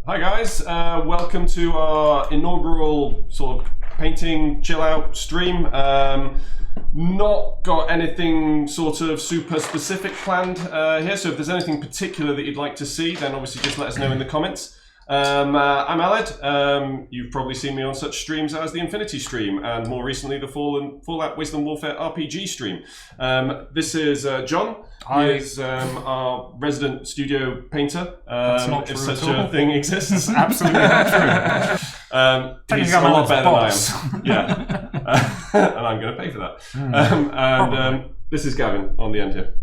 Hi guys, welcome to our inaugural sort of painting chill out stream. Not got anything sort of super specific planned here, so if there's anything particular that you'd like to see, then obviously just let us know in the comments. I'm Aled. You've probably seen me on such streams as the Infinity stream, and more recently the Fallout Wasteland Warfare RPG stream. This is John. He is our resident studio painter, if such a thing exists. Absolutely not true. He's a lot better than I am. Yeah. And I'm going to pay for that. This is Gavin on the end here.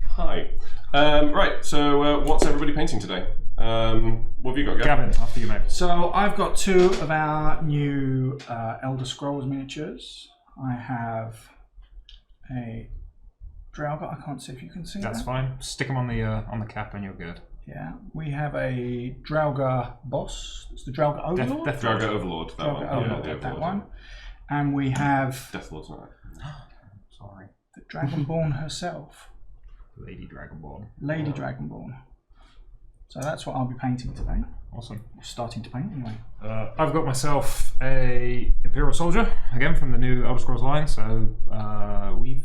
Hi. Right, so what's everybody painting today? What have you got, Gavin? After you, mate. So I've got two of our new Elder Scrolls miniatures. I have a Draugr. I can't see if you can see that. That's fine. Stick them on the cap and you're good. Yeah. We have a Draugr boss. It's the Draugr Overlord. Draugr Overlord. That one. Overlord, Yeah, that one. And we have Deathlord's not right. Sorry. the Dragonborn herself. Lady Dragonborn. Lady Dragonborn. So that's what I'll be painting today. Awesome. Starting to paint anyway. I've got myself a Imperial Soldier, again from the new Elder Scrolls line. So we've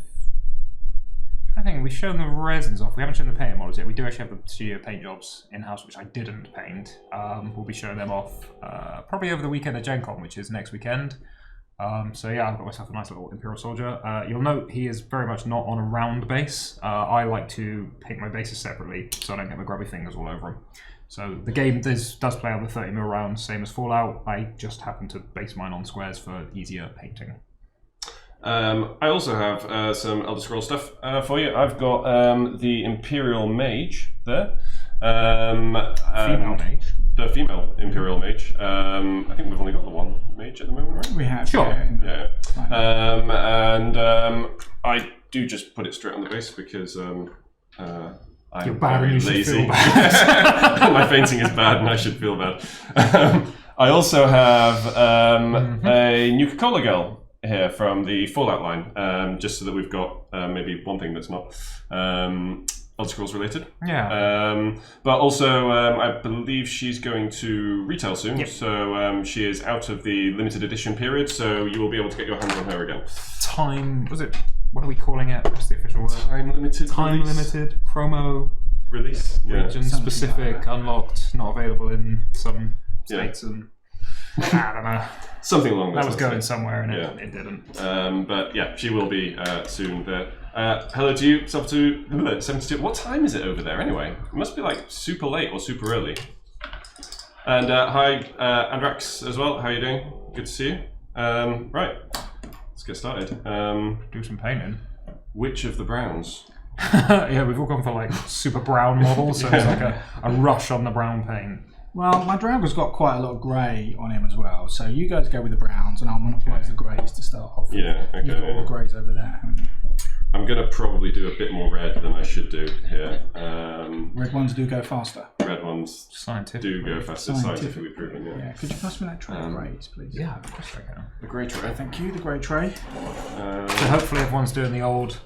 shown the resins off. We haven't shown the paint models yet. We do actually have the studio paint jobs in-house, which I didn't paint. We'll be showing them off probably over the weekend at Gen Con, which is next weekend. So yeah, I've got myself a nice little Imperial Soldier. You'll note he is very much not on a round base. I like to paint my bases separately so I don't get my grubby fingers all over them. So the game does play on the 30mm rounds, same as Fallout. I just happen to base mine on squares for easier painting. I also have some Elder Scrolls stuff for you. I've got the Imperial Mage there. Female mage. The female Imperial Mage. I think we've only got the one mage at the moment, right? We have. Sure. Yeah. I do just put it straight on the base because I'm You're bad very and you lazy. should feel bad. My painting is bad and I should feel bad. I also have a new Coca-Cola girl here from the Fallout line, just so that we've got maybe one thing that's not Elder Scrolls related. Yeah. But also, I believe she's going to retail soon, yep. So she is out of the limited edition period, so you will be able to get your hands on her again. What are we calling it? What's the official word? Time limited promo release. Yeah. Region specific, unlocked, not available in some states and I don't know. Something along those lines. That was going lines. somewhere and it didn't. But yeah, she will be soon there. Hello to you, self to 72. What time is it over there anyway? It must be like super late or super early. And hi, Andrax as well. How are you doing? Good to see you. Right, let's get started. Do some painting. Which of the browns? Yeah, we've all gone for like super brown models, so it's like a rush on the brown paint. Well, my Draugr's got quite a lot of grey on him as well, so you guys go with the browns and I'll monopolise the greys to start off with. Yeah, okay. You've got all the greys over there, haven't you? I'm going to probably do a bit more red than I should do here. Red ones do go faster. Red ones do go faster, scientifically proven, yeah. Could you pass me that tray of greys, please? Yeah, of course I can. The grey tray. Thank you, the grey tray. So hopefully everyone's doing the old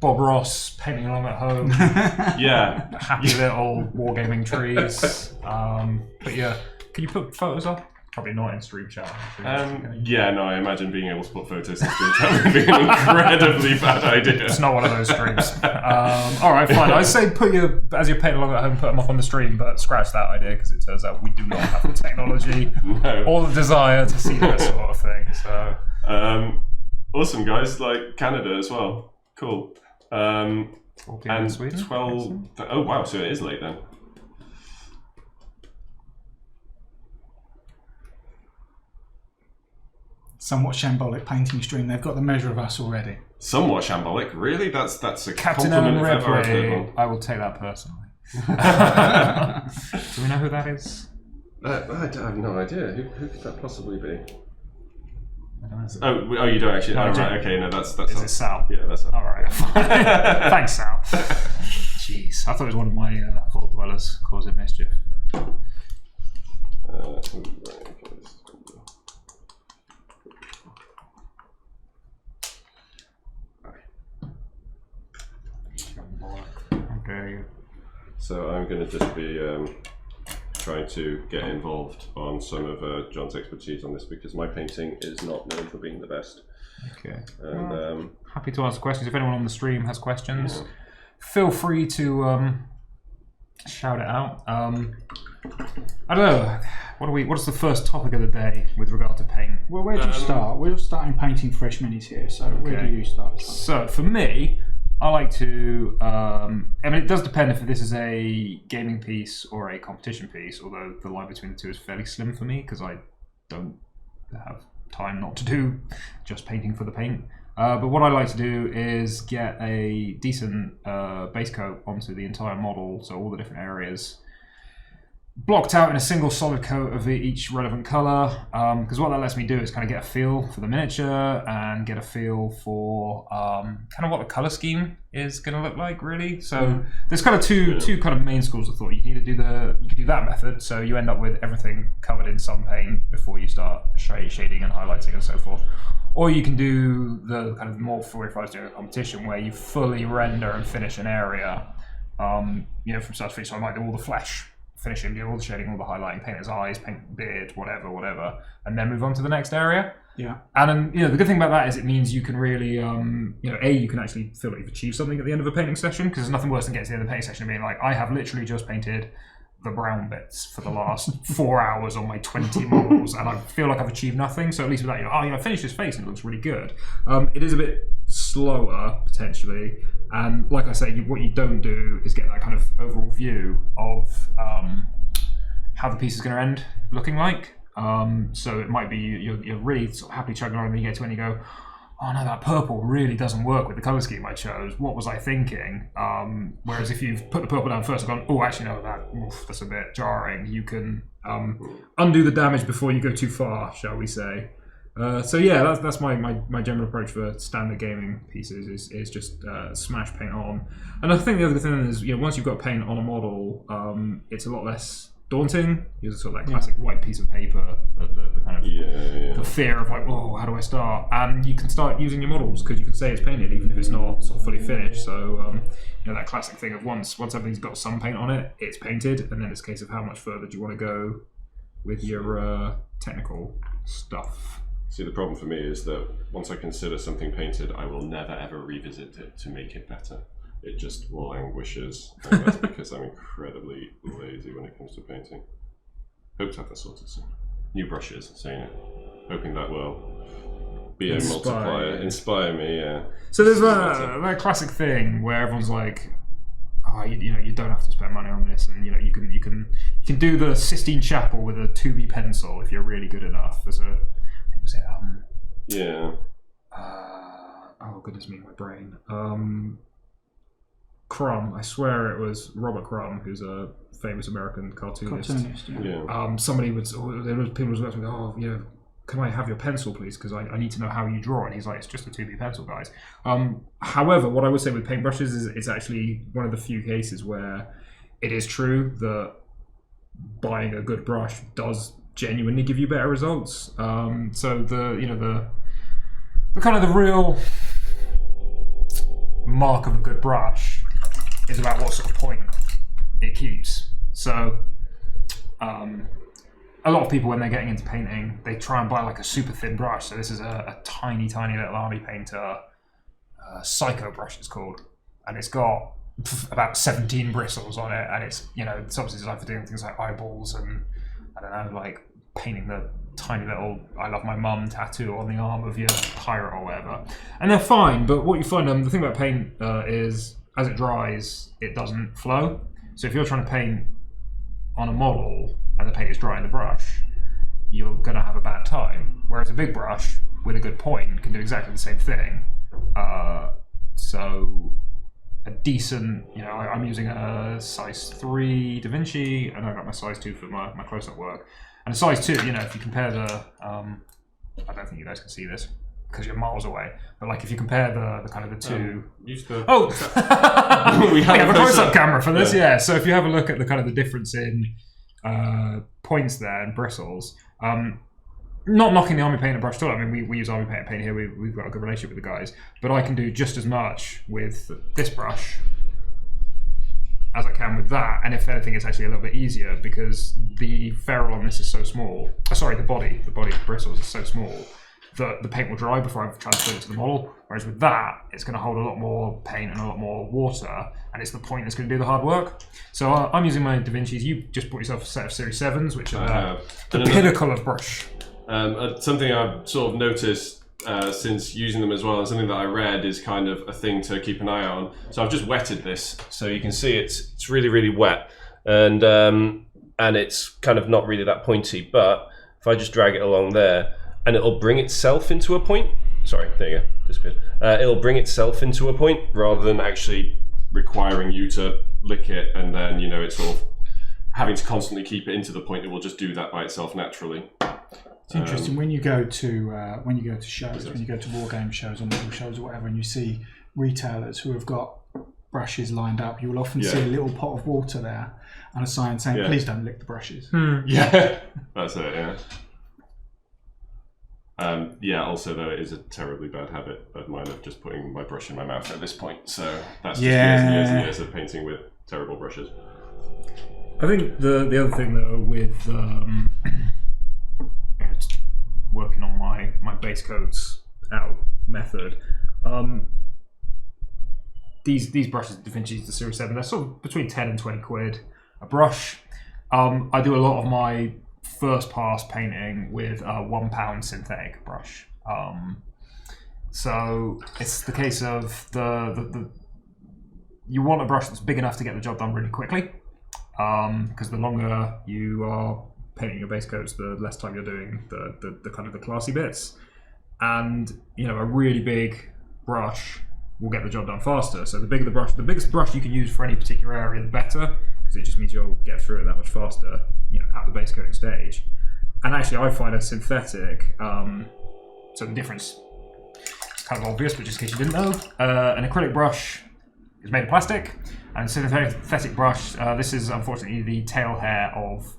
Bob Ross painting along at home. Yeah. Happy little wargaming trees. But yeah, can you put photos up? Probably not in stream chat. Yeah, no, I imagine being able to put photos in stream chat would be an incredibly bad idea. It's not one of those streams. Alright, fine. I say as you're painting along at home, put them up on the stream, but scratch that idea because it turns out we do not have the technology or the desire to see that sort of thing. So, awesome, guys. Like Canada as well. Cool. And Sweden? 12. Oh, wow, so it is late then. Somewhat shambolic painting stream. They've got the measure of us already. Somewhat shambolic, really? That's a Captain compliment Owen if ever I've heard Ripley. one. I will take that personally. Do we know who that is? I have no idea. Who could that possibly be? I don't know. Oh, you don't actually. No, oh, right. Okay, no, that's. Is it Sal? Yeah, that's Sal. All right. Thanks, Sal. Jeez, I thought it was one of my vault dwellers causing mischief. Right, okay, Okay. So I'm going to just be try to get involved on some of John's expertise on this, because my painting is not known for being the best. Okay. And Happy to answer questions. If anyone on the stream has questions, feel free to shout it out. I don't know. What's the first topic of the day with regard to paint? Well, where do you start? We're starting painting fresh minis here, so where do you start? So for me, I like to. I mean, it does depend if this is a gaming piece or a competition piece. Although the line between the two is fairly slim for me because I don't have time not to do just painting for the paint. But what I like to do is get a decent base coat onto the entire model, so all the different areas blocked out in a single solid coat of each relevant colour, because what that lets me do is kind of get a feel for the miniature and get a feel for kind of what the colour scheme is going to look like, really. So there's kind of two kind of main schools of thought. You can either do that method, so you end up with everything covered in some paint before you start shading and highlighting and so forth. Or you can do the kind of more for if I was doing a competition where you fully render and finish an area, from start to finish. So I might do all the flesh finishing, do all the shading, all the highlighting, paint his eyes, paint beard, whatever, and then move on to the next area. Yeah. And then, the good thing about that is it means you can really, you can actually feel like you've achieved something at the end of a painting session, because there's nothing worse than getting to the end of the painting session and being like, I have literally just painted the brown bits for the last 4 hours on my 20 models, and I feel like I've achieved nothing. So at least with that, I finished his face and it looks really good. It is a bit slower potentially, and like I say, what you don't do is get that kind of overall view of how the piece is going to end looking like. So it might be you're really sort of happily chugging on, and then you get to when you go, oh no, that purple really doesn't work with the colour scheme I chose. What was I thinking? Whereas if you've put the purple down first and gone, oh, actually no, that's a bit jarring, you can undo the damage before you go too far, shall we say. So yeah, that's my general approach for standard gaming pieces is just smash paint on. And I think the other thing is, once you've got paint on a model, it's a lot less daunting. There's sort of that classic white piece of paper, the kind of the fear of like, oh, how do I start? And you can start using your models because you can say it's painted even if it's not sort of fully finished. So that classic thing of once everything's got some paint on it, it's painted, and then it's a case of how much further do you want to go with your technical stuff. See, the problem for me is that once I consider something painted, I will never ever revisit it to make it better. It just languishes, and that's because I'm incredibly lazy when it comes to painting. Hope to have that sorted soon. New brushes, saying it. Hoping that will be a multiplier. Inspire me, yeah. So there's that classic thing where everyone's like, oh, you don't have to spend money on this, and you can do the Sistine Chapel with a 2B pencil if you're really good enough. There's oh goodness me, my brain. Crumb, I swear it was Robert Crumb, who's a famous American cartoonist. Somebody people was asking, can I have your pencil, please? Because I need to know how you draw. And he's like, it's just a 2B pencil, guys. However, what I would say with paintbrushes is it's actually one of the few cases where it is true that buying a good brush does genuinely give you better results. So the kind of the real mark of a good brush is about what sort of point it keeps. So a lot of people, when they're getting into painting, they try and buy like a super thin brush. So this is a tiny little army painter Psycho brush it's called, and it's got about 17 bristles on it, and it's it's obviously designed for doing things like eyeballs and I don't know, like painting the tiny little I love my mum tattoo on the arm of your pirate or whatever, and they're fine. But what you find, the thing about paint is as it dries, it doesn't flow. So if you're trying to paint on a model and the paint is dry in the brush, you're going to have a bad time. Whereas a big brush with a good point can do exactly the same thing. So a decent, I'm using a size 3 Da Vinci, and I got my size 2 for my close-up work. And a size 2, if you compare the, I don't think you guys can see this because you're miles away, but like if you compare the kind of the two. Use the. Oh, we have a close-up camera for this, yeah. So if you have a look at the kind of the difference in points there and bristles, not knocking the army painter brush at all. I mean, we use army paint here. We've got a good relationship with the guys, but I can do just as much with this brush as I can with that, and if anything, it's actually a little bit easier because the ferrule on this is so small. Sorry, the body of the bristles is so small that the paint will dry before I've transferred it to the model. Whereas with that, it's going to hold a lot more paint and a lot more water, and it's the point that's going to do the hard work. So I'm using my Da Vinci's. You just bought yourself a set of Series 7s, which are the pinnacle of brush. Something I've sort of noticed since using them as well, and something that I read is kind of a thing to keep an eye on. So I've just wetted this, so you can see it's really, really wet, and it's kind of not really that pointy. But if I just drag it along there, and it'll bring itself into a point. Sorry, there you go, disappeared. It'll bring itself into a point rather than actually requiring you to lick it, and then it's sort of having to constantly keep it into the point. It will just do that by itself naturally. It's interesting when you go to shows, when you go to war game shows or model shows or whatever, and you see retailers who have got brushes lined up. You will often see a little pot of water there and a sign saying, "Please don't lick the brushes." Yeah, that's it. Yeah. Also, though, it is a terribly bad habit of mine of just putting my brush in my mouth at this point. So that's just years and years and years of painting with terrible brushes. I think the other thing though with working on my base coats out method, these brushes, Da Vinci's, the Series 7, they're sort of between 10 and 20 quid a brush. I do a lot of my first pass painting with a £1 synthetic brush. So it's the case of you want a brush that's big enough to get the job done really quickly, because the longer you are painting your base coats, the less time you're doing the kind of the classy bits. And a really big brush will get the job done faster. So the bigger the brush, the biggest brush you can use for any particular area, the better, because it just means you'll get through it that much faster, at the base coating stage. And actually, I find a synthetic. So the difference is kind of obvious, but just in case you didn't know, an acrylic brush is made of plastic, and a synthetic brush. This is unfortunately the tail hair of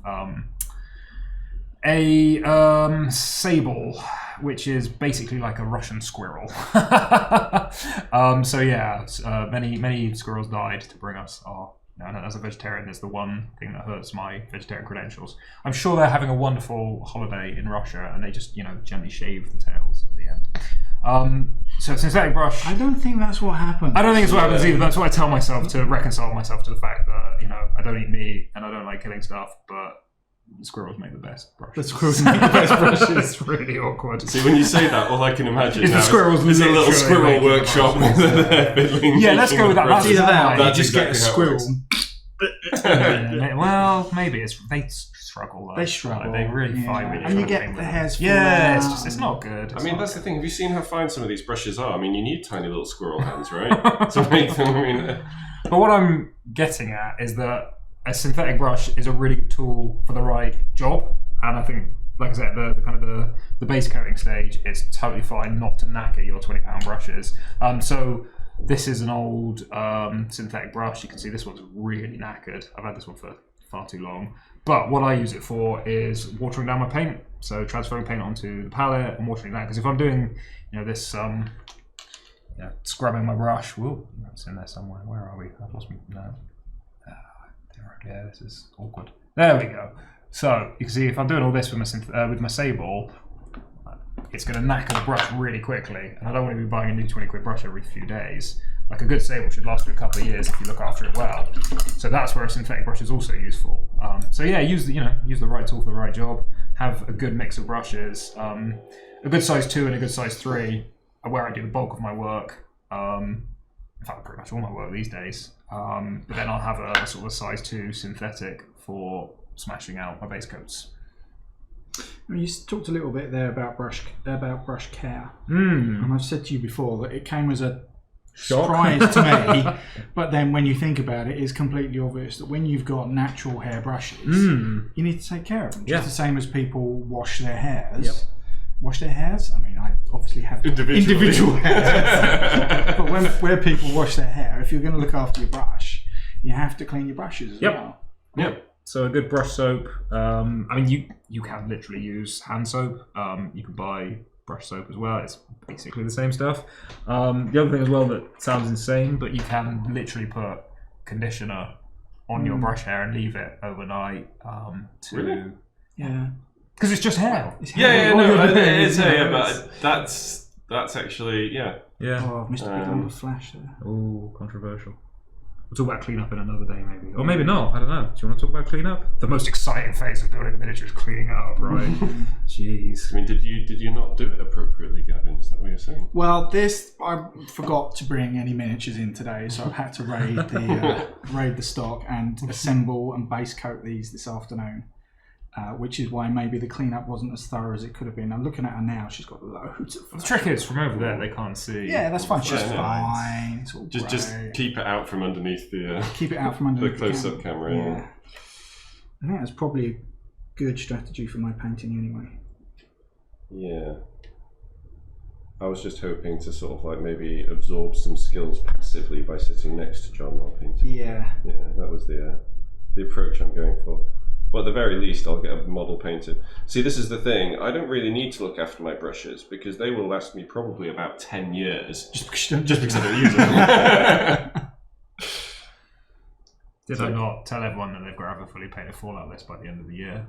a sable, which is basically like a Russian squirrel. So yeah, many squirrels died to bring us our. And as a vegetarian, there's the one thing that hurts my vegetarian credentials. I'm sure they're having a wonderful holiday in Russia, and they just gently shave the tails at the end. So synthetic brush. I don't think that's what happens. I don't think it's what happens either. But that's what I tell myself to reconcile myself to the fact that I don't eat meat and I don't like killing stuff, but the squirrels make the best brushes. The squirrels make the best brushes. It's really awkward. See, when you say that, all I can imagine is the squirrels is a little squirrel workshop with their fiddling. Yeah, let's go with that. That's either that. That's You just exactly get a squirrel. Well, maybe they struggle. Though. They struggle. They really fight with it. And you get the hairs full out. It's not good. I mean, that's the thing. Have you seen how fine some of these brushes are? I mean, you need tiny little squirrel hands, right? To make them. But what I'm getting at is that a synthetic brush is a really good tool for the right job, and I think, like I said, the base coating stage, it's totally fine not to knacker your £20 brushes. So this is an old synthetic brush. You can see this one's really knackered. I've had this one for far too long. But what I use it for is watering down my paint. So transferring paint onto the palette and watering it down. Because if I'm doing, this, scrubbing my brush, whoa, it's in there somewhere. Where are we? I've lost my, no. Yeah, this is awkward. There we go. So you can see if I'm doing all this with my sable, it's going to knacker the brush really quickly, and I don't want to be buying a new 20 quid brush every few days. Like a good sable should last for a couple of years if you look after it well. So that's where a synthetic brush is also useful. So yeah, use the right tool for the right job. Have a good mix of brushes. A good size 2 and a good size 3 are where I do the bulk of my work. In fact, pretty much all my work these days. But then I'll have a sort of size 2 synthetic for smashing out my base coats. You talked a little bit there about brush care, and I've said to you before that it came as a surprise to me. But then when you think about it, it's completely obvious that when you've got natural hair brushes, you need to take care of them. Just the same as people wash their hairs. Yep. Wash their hairs? I mean, I obviously have individual hairs. But where people wash their hair, if you're going to look after your brush, you have to clean your brushes as well. Yep. So a good brush soap. I mean, you can literally use hand soap. You can buy brush soap as well. It's basically the same stuff. The other thing as well that sounds insane, but you can literally put conditioner on your brush hair and leave it overnight Really? Yeah. Because it's just hair. It is hair, but that's actually Yeah. Oh, I've missed a big lump of flash there. Oh, controversial. We'll talk about cleanup in another day, maybe. Or maybe not, I don't know. Do you want to talk about cleanup? The most exciting phase of building a miniature is cleaning it up, right? Jeez. I mean, did you not do it appropriately, Gavin? Is that what you're saying? Well, I forgot to bring any miniatures in today, so I've had to raid the stock and assemble and base coat these this afternoon. Which is why maybe the cleanup wasn't as thorough as it could have been. I'm looking at her now; she's got loads of. The trick is, from over there, they can't see. Yeah, that's fine. She's Yeah, no. fine. It's all Just great. keep it out from underneath the Keep it out from underneath the close-up camera. Yeah. I think that's probably a good strategy for my painting anyway. Yeah. I was just hoping to sort of like maybe absorb some skills passively by sitting next to Jon while painting. Yeah. Yeah, that was the approach I'm going for. But at the very least, I'll get a model painted. See, this is the thing. I don't really need to look after my brushes because they will last me probably about 10 years. Just because I don't use them. Did I not tell everyone that they've got to have a fully painted Fallout list by the end of the year?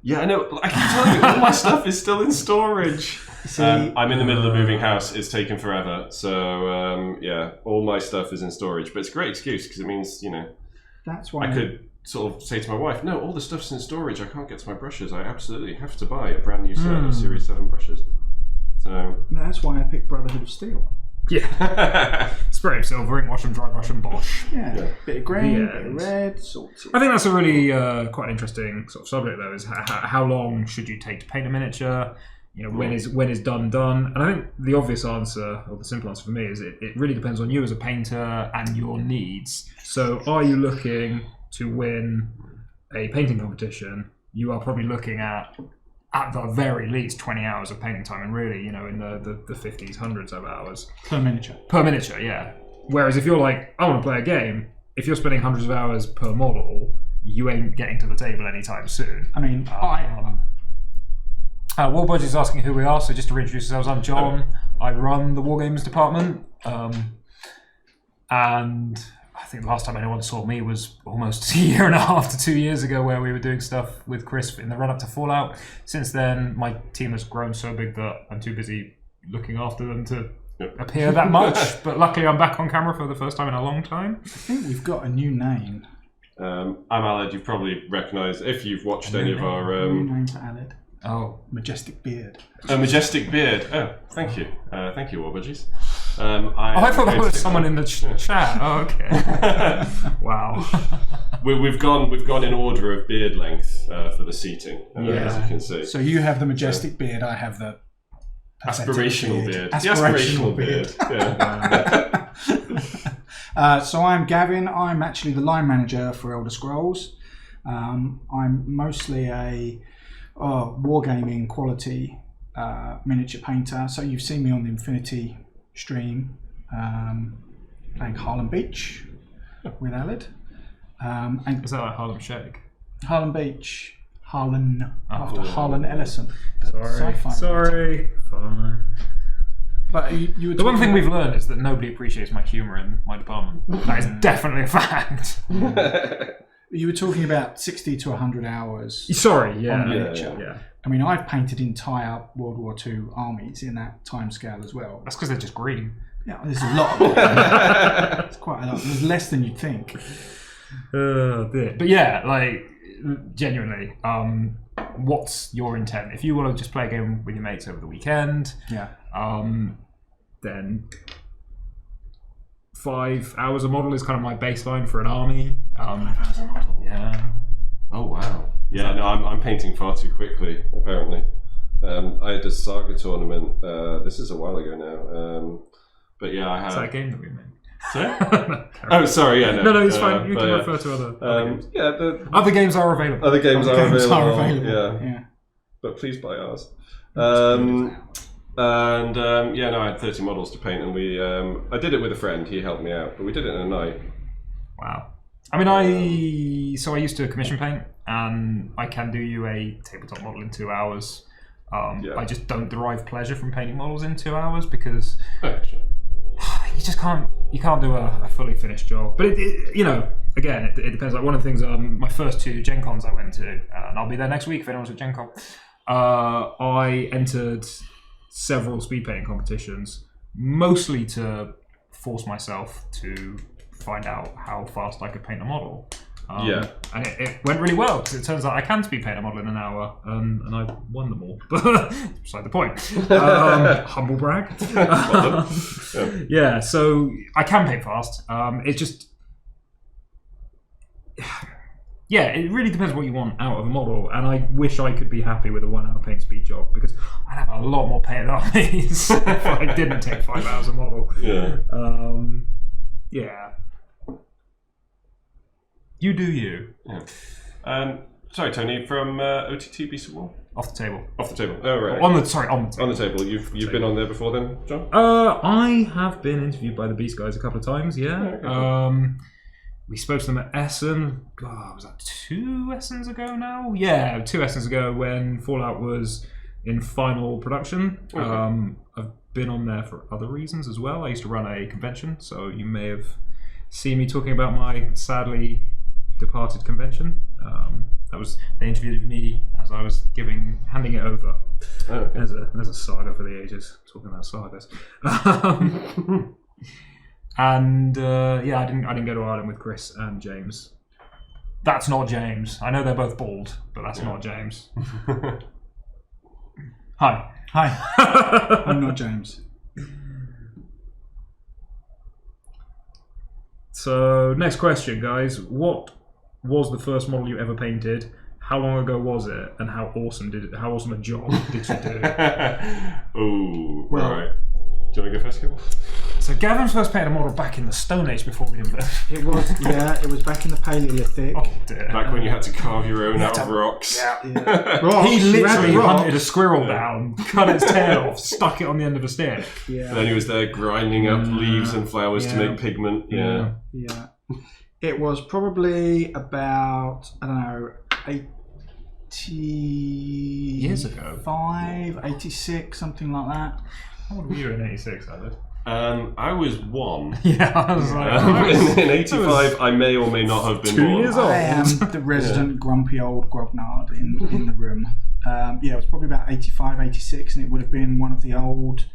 Yeah, I know. I keep telling you, all my stuff is still in storage. See, I'm in the middle of moving house. It's taken forever. So, yeah, all my stuff is in storage. But it's a great excuse because it means, that's why I could sort of say to my wife, no, all the stuff's in storage. I can't get to my brushes. I absolutely have to buy a brand new set of Series 7 brushes. So that's why I picked Brotherhood of Steel. Yeah. Spray of silver, ink wash and dry brush and bosh. Yeah. Bit of green, The bit of end. red, sorted. I think that's a really quite an interesting sort of subject, though. Is how long should you take to paint a miniature? When is done? And I think the obvious answer, or the simple answer for me, is it really depends on you as a painter and your needs. So, are you looking to win a painting competition? You are probably looking at the very least 20 hours of painting time, and really, in the 50s, hundreds of hours Per miniature. per miniature. Yeah. Whereas if you're like, I want to play a game, if you're spending hundreds of hours per model, you ain't getting to the table anytime soon. I mean, Warbudge is asking who we are, so just to reintroduce ourselves, I'm Jon. I run the Wargames department, and I think the last time anyone saw me was almost a year and a half to 2 years ago, where we were doing stuff with Chris in the run-up to Fallout. Since then, my team has grown so big that I'm too busy looking after them to appear that much, but luckily I'm back on camera for the first time in a long time. I think we've got a new name. I'm Aled. You've probably recognised if you've watched any of our New name for Aled. Oh, Majestic Beard. a majestic beard. Oh, thank you, Warbudgies. I thought that was someone in the chat. Oh, okay. Wow. We've gone in order of beard length for the seating, as you can see. So you have the majestic beard, I have the pathetic Aspirational beard. Aspirational The beard. Yeah. So I'm Gavin. I'm actually the line manager for Elder Scrolls. I'm mostly a wargaming quality miniature painter. So you've seen me on the Infinity stream playing Harlem Beach with Aled. And Is that like Harlem Shake? Harlem Beach, Harlan, after Oh. Harlan Ellison. Sorry. Fine. But you were The one talking thing about- we've learned is that nobody appreciates my humour in my department. That is definitely a fact. You were talking about 60 to 100 hours. Sorry, yeah. On miniature. Yeah. I mean, I've painted entire World War II armies in that time scale as well. That's because they're just green. Yeah, there's a lot. It's quite a lot. There's less than you'd think. But yeah, like, genuinely, what's your intent? If you want to just play a game with your mates over the weekend, Yeah. then 5 hours a model is kind of my baseline for an army. 5 hours a model. Yeah. Oh wow. Yeah, no, I'm painting far too quickly, apparently. I had a Saga tournament, this is a while ago now, but yeah, I had... Is that a game that we made? Sorry? Oh, sorry, yeah, no. No, it's fine. You but can yeah. refer to other games. Yeah, the Other games are available. other games are Games available. are available. Yeah, Yeah. but please buy ours. Yeah, no, I had 30 models to paint, and we I did it with a friend. He helped me out, but we did it in a night. Wow. I mean, I used to commission paint, and I can do you a tabletop model in 2 hours. I just don't derive pleasure from painting models in 2 hours because Oh, sure. you just can't. you can't do a fully finished job. But again, it depends. Like one of the things, my first 2 Gen Cons I went to, and I'll be there next week if anyone's at Gen Con. I entered several speed painting competitions, mostly to force myself to find out how fast I could paint a model. And it went really well because it turns out I can speed paint a model in an hour, and I won them all. But beside the point. Humble brag. Yeah, so I can paint fast. It just, it really depends what you want out of a model, and I wish I could be happy with a 1 hour paint speed job because I'd have a lot more painted armies if I didn't take 5 hours a model. Yeah. You do you. Yeah. Sorry, Tony, from OTT Beast War? Off the table. Off the table. Oh, right. On the table. On the table. You've been on there before then, John? I have been interviewed by the Beast guys a couple of times, yeah. Okay. We spoke to them at Essen. God, was that 2 Essens ago now? Yeah, 2 Essens ago when Fallout was in final production. Okay. I've been on there for other reasons as well. I used to run a convention, so you may have seen me talking about my sadly departed convention. They interviewed me as I was handing it over. Oh, okay. There's a saga for the ages. Talking about sagas. And I didn't go to Ireland with Chris and James. That's not James. I know they're both bald, but that's not James. Hi. I'm not James. So next question, guys. What was the first model you ever painted? How long ago was it? And how awesome a job did you do? Oh, right. Do you want to go first, Gavin? So Gavin first painted a model back in the Stone Age before we did this. It was back in the Paleolithic. Oh dear. Back when you had to carve your own out of rocks. Yeah. Rocks, He literally rocks. hunted a squirrel down, cut its tail off, stuck it on the end of a stick. Yeah. And then he was there grinding up leaves and flowers to make pigment. Yeah. Yeah. It was probably about, 80 years ago. 86, something like that. How old were you in '86, Aled? I was 1. Yeah, I was like... In 85, I may or may not have been 2 born. years old. I am the resident grumpy old grognard in the room. It was probably about 85, 86, and it would have been one of the old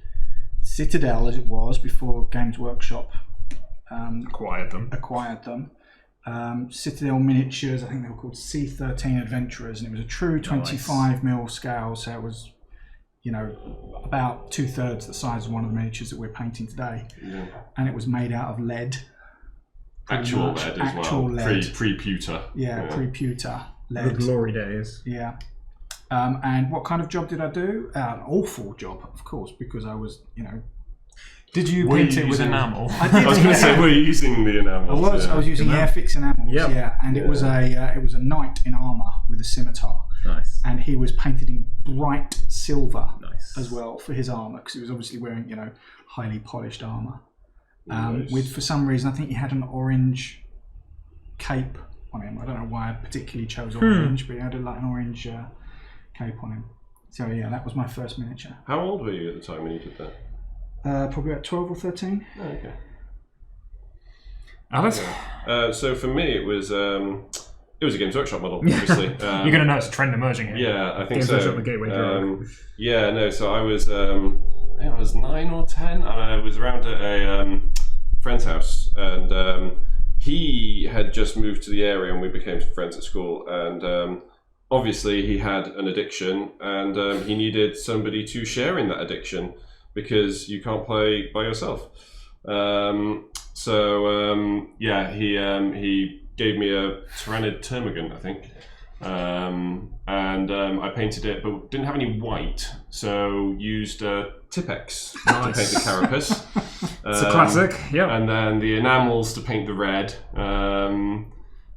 Citadel, as it was before Games Workshop Acquired them. Citadel miniatures, I think they were called C13 Adventurers, and it was a true 25mm scale, so it was, about 2/3 the size of one of the miniatures that we're painting today. Yeah. And it was made out of lead. Actual lead as well. Lead. Pre-pewter. Yeah, pre-pewter lead. The glory days. Yeah. And what kind of job did I do? An awful job, of course, because I was, Did you paint it with enamel? I was going to say, were you using the enamels? I was using Airfix enamels, and it was a knight in armour with a scimitar. Nice. And he was painted in bright silver Nice. as well for his armour, because he was obviously wearing, highly polished armour. Nice. With, for some reason, I think he had an orange cape on him. I don't know why I particularly chose orange, but he had an orange cape on him. So yeah, that was my first miniature. How old were you at the time when you did that? Probably about 12 or 13. Oh, okay. Alice? So for me, it was a Games Workshop model, obviously. You're going to notice a trend emerging here. Yeah, I think Games so. Workshop, the gateway drug. So I was, I think I was 9 or 10, and I was around at a friend's house, and he had just moved to the area, and we became friends at school, and obviously he had an addiction, and he needed somebody to share in that addiction, because you can't play by yourself. He gave me a Tyrannid Termagant, I think, and I painted it, but didn't have any white, so used Tipex to paint the carapace. It's a classic, yeah. And then the enamels to paint the red.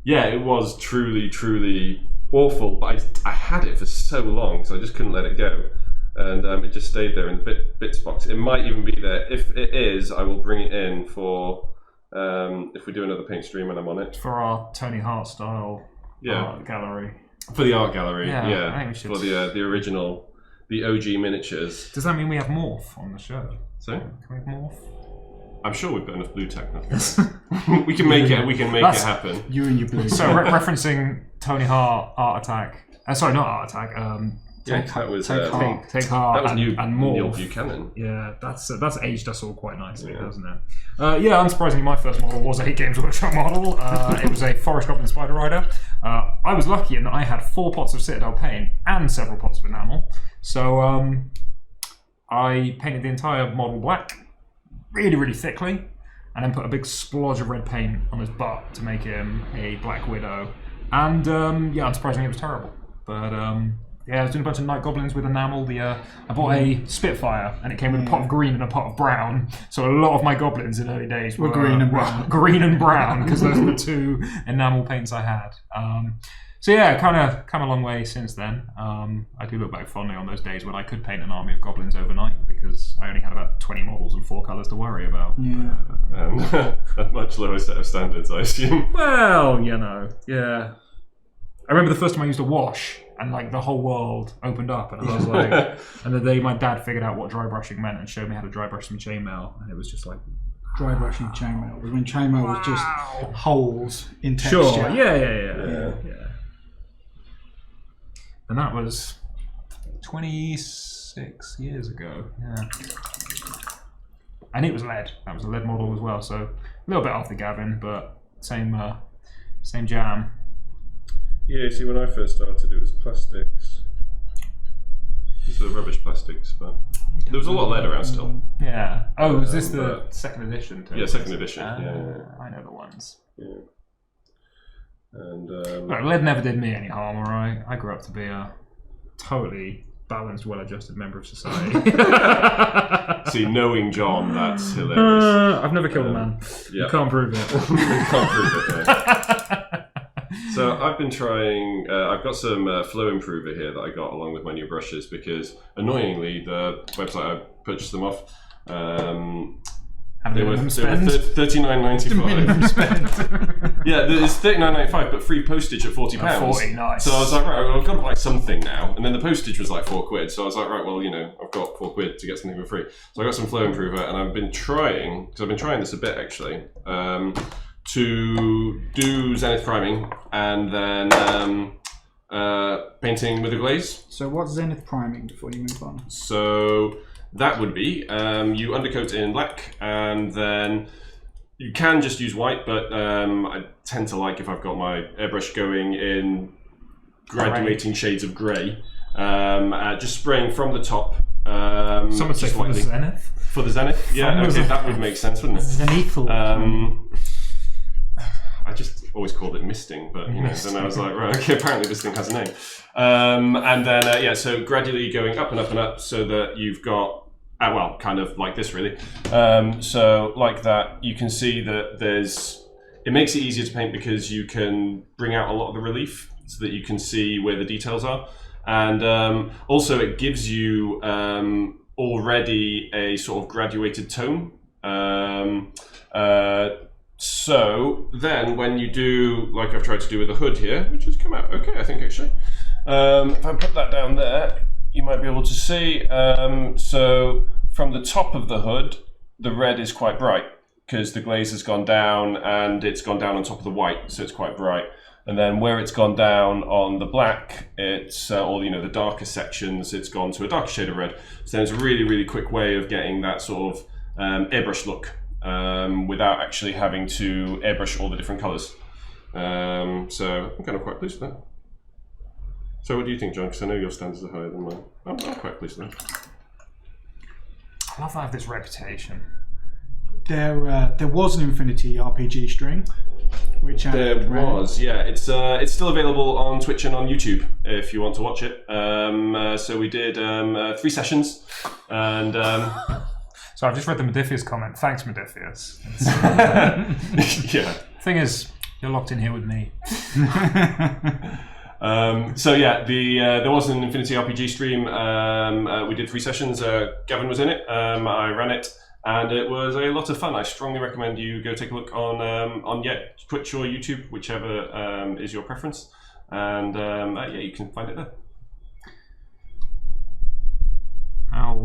It was truly, truly awful, but I had it for so long, so I just couldn't let it go. And it just stayed there in the bits box. It might even be there. If it is, I will bring it in for if we do another paint stream and I'm on it. For our Tony Hart style art gallery. For the art gallery, I think we should. For the original, the OG miniatures. Does that mean we have Morph on the show? So? Can we have Morph? I'm sure we've got enough blue technically. We can make it. We can make it happen. You and your blue. So referencing Tony Hart, Art Attack. Sorry, not Art Attack. That was Take Heart. that was and Neil Morph. Buchanan. Yeah, that's aged us all quite nicely, hasn't it? Yeah, unsurprisingly, my first model was a Games Workshop model. It was a Forest Goblin Spider Rider. I was lucky in that I had 4 pots of Citadel paint and several pots of enamel. So I painted the entire model black, really, really thickly, and then put a big splodge of red paint on his butt to make him a Black Widow. And yeah, unsurprisingly, it was terrible. But yeah, I was doing a bunch of Night Goblins with enamel. I bought a Spitfire, and it came with a pot of green and a pot of brown. So a lot of my goblins in early days were green and brown. Green and brown, because those were the 2 enamel paints I had. So yeah, kind of come a long way since then. I do look back fondly on those days when I could paint an army of goblins overnight, because I only had about 20 models and 4 colours to worry about. Yeah. And a much lower set of standards, I assume. Well, you know, yeah. I remember the first time I used a wash, and like the whole world opened up, and I was like, and the day my dad figured out what dry brushing meant and showed me how to dry brush some chainmail, and it was just like Dry brushing chainmail was when chainmail was just holes in texture. sure, yeah. And that was 26 years ago. Yeah, and it was lead. That was a lead model as well, so a little bit after Gavin, but same jam. Yeah, see, when I first started, it was plastics. These were rubbish plastics, but there was a lot of lead around still. Yeah. Oh, is this the second edition? Yeah, second edition. Yeah. I know the ones. Yeah. And Look, lead never did me any harm, alright? I grew up to be a totally balanced, well-adjusted member of society. see, knowing John, that's hilarious. I've never killed a man. Yeah. You can't prove it. You can't prove it. No. So I've been trying. I've got some flow improver here that I got along with my new brushes, because annoyingly the website I purchased them off. They were $39.95. Yeah, it's $39.95, but free postage at £40. £40, nice. So I was like, right, well, I've got to buy something now, and then the postage was like £4. So I was like, right, well, you know, I've got £4 to get something for free. So I got some flow improver, and I've been trying, because I've been trying this a bit actually, to do zenith priming and then painting with a glaze. So what's zenith priming before you move on? So that would be you undercoat in black, and then you can just use white, but I tend to like, if I've got my airbrush going, in graduating shades of grey, just spraying from the top. Some would say for the zenith. For the zenith, yeah, okay, that would make sense, wouldn't it? Zenithal. I just always called it misting, but you know, then I was like, right, okay, apparently this thing has a name. And then yeah, so gradually going up and up and up, so that you've got, well, kind of like this really. So like that, you can see that it makes it easier to paint, because you can bring out a lot of the relief, so that you can see where the details are, and also it gives you already a sort of graduated tone. So then when you do, like I've tried to do with the hood here, which has come out okay, I think, actually. If I put that down there, you might be able to see. So from the top of the hood, the red is quite bright, because the glaze has gone down, and it's gone down on top of the white, so it's quite bright. And then where it's gone down on the black, it's or you know, the darker sections, it's gone to a darker shade of red. So then it's a really, really quick way of getting that sort of airbrush look, without actually having to airbrush all the different colours. So I'm kind of quite pleased with that. So what do you think, John? Because I know your standards are higher than mine. I'm quite pleased with that. I love that I have this reputation. There was an Infinity RPG stream, which there was, yeah. It's still available on Twitch and on YouTube if you want to watch it. So we did 3 sessions, and so I've just read the Modiphius comment. Thanks, Modiphius. yeah. Thing is, you're locked in here with me. So yeah, there was an Infinity RPG stream. We did 3 sessions. Gavin was in it. I ran it, and it was a lot of fun. I strongly recommend you go take a look on Twitch or YouTube, whichever is your preference. And yeah, you can find it there. How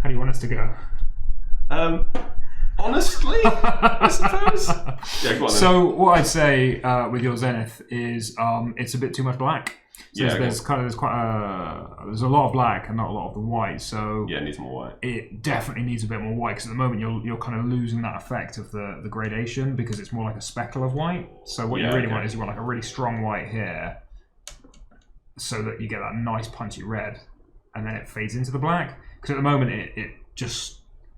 do you want us to go? Honestly, I suppose. Yeah, go on then. So what I'd say with your Zenith is it's a bit too much black. So there's a lot of black and not a lot of the white. So yeah, it needs more white. It definitely needs a bit more white because at the moment you're kind of losing that effect of the gradation because it's more like a speckle of white. So what you really want is you want like a really strong white here, so that you get that nice punchy red, and then it fades into the black. Because at the moment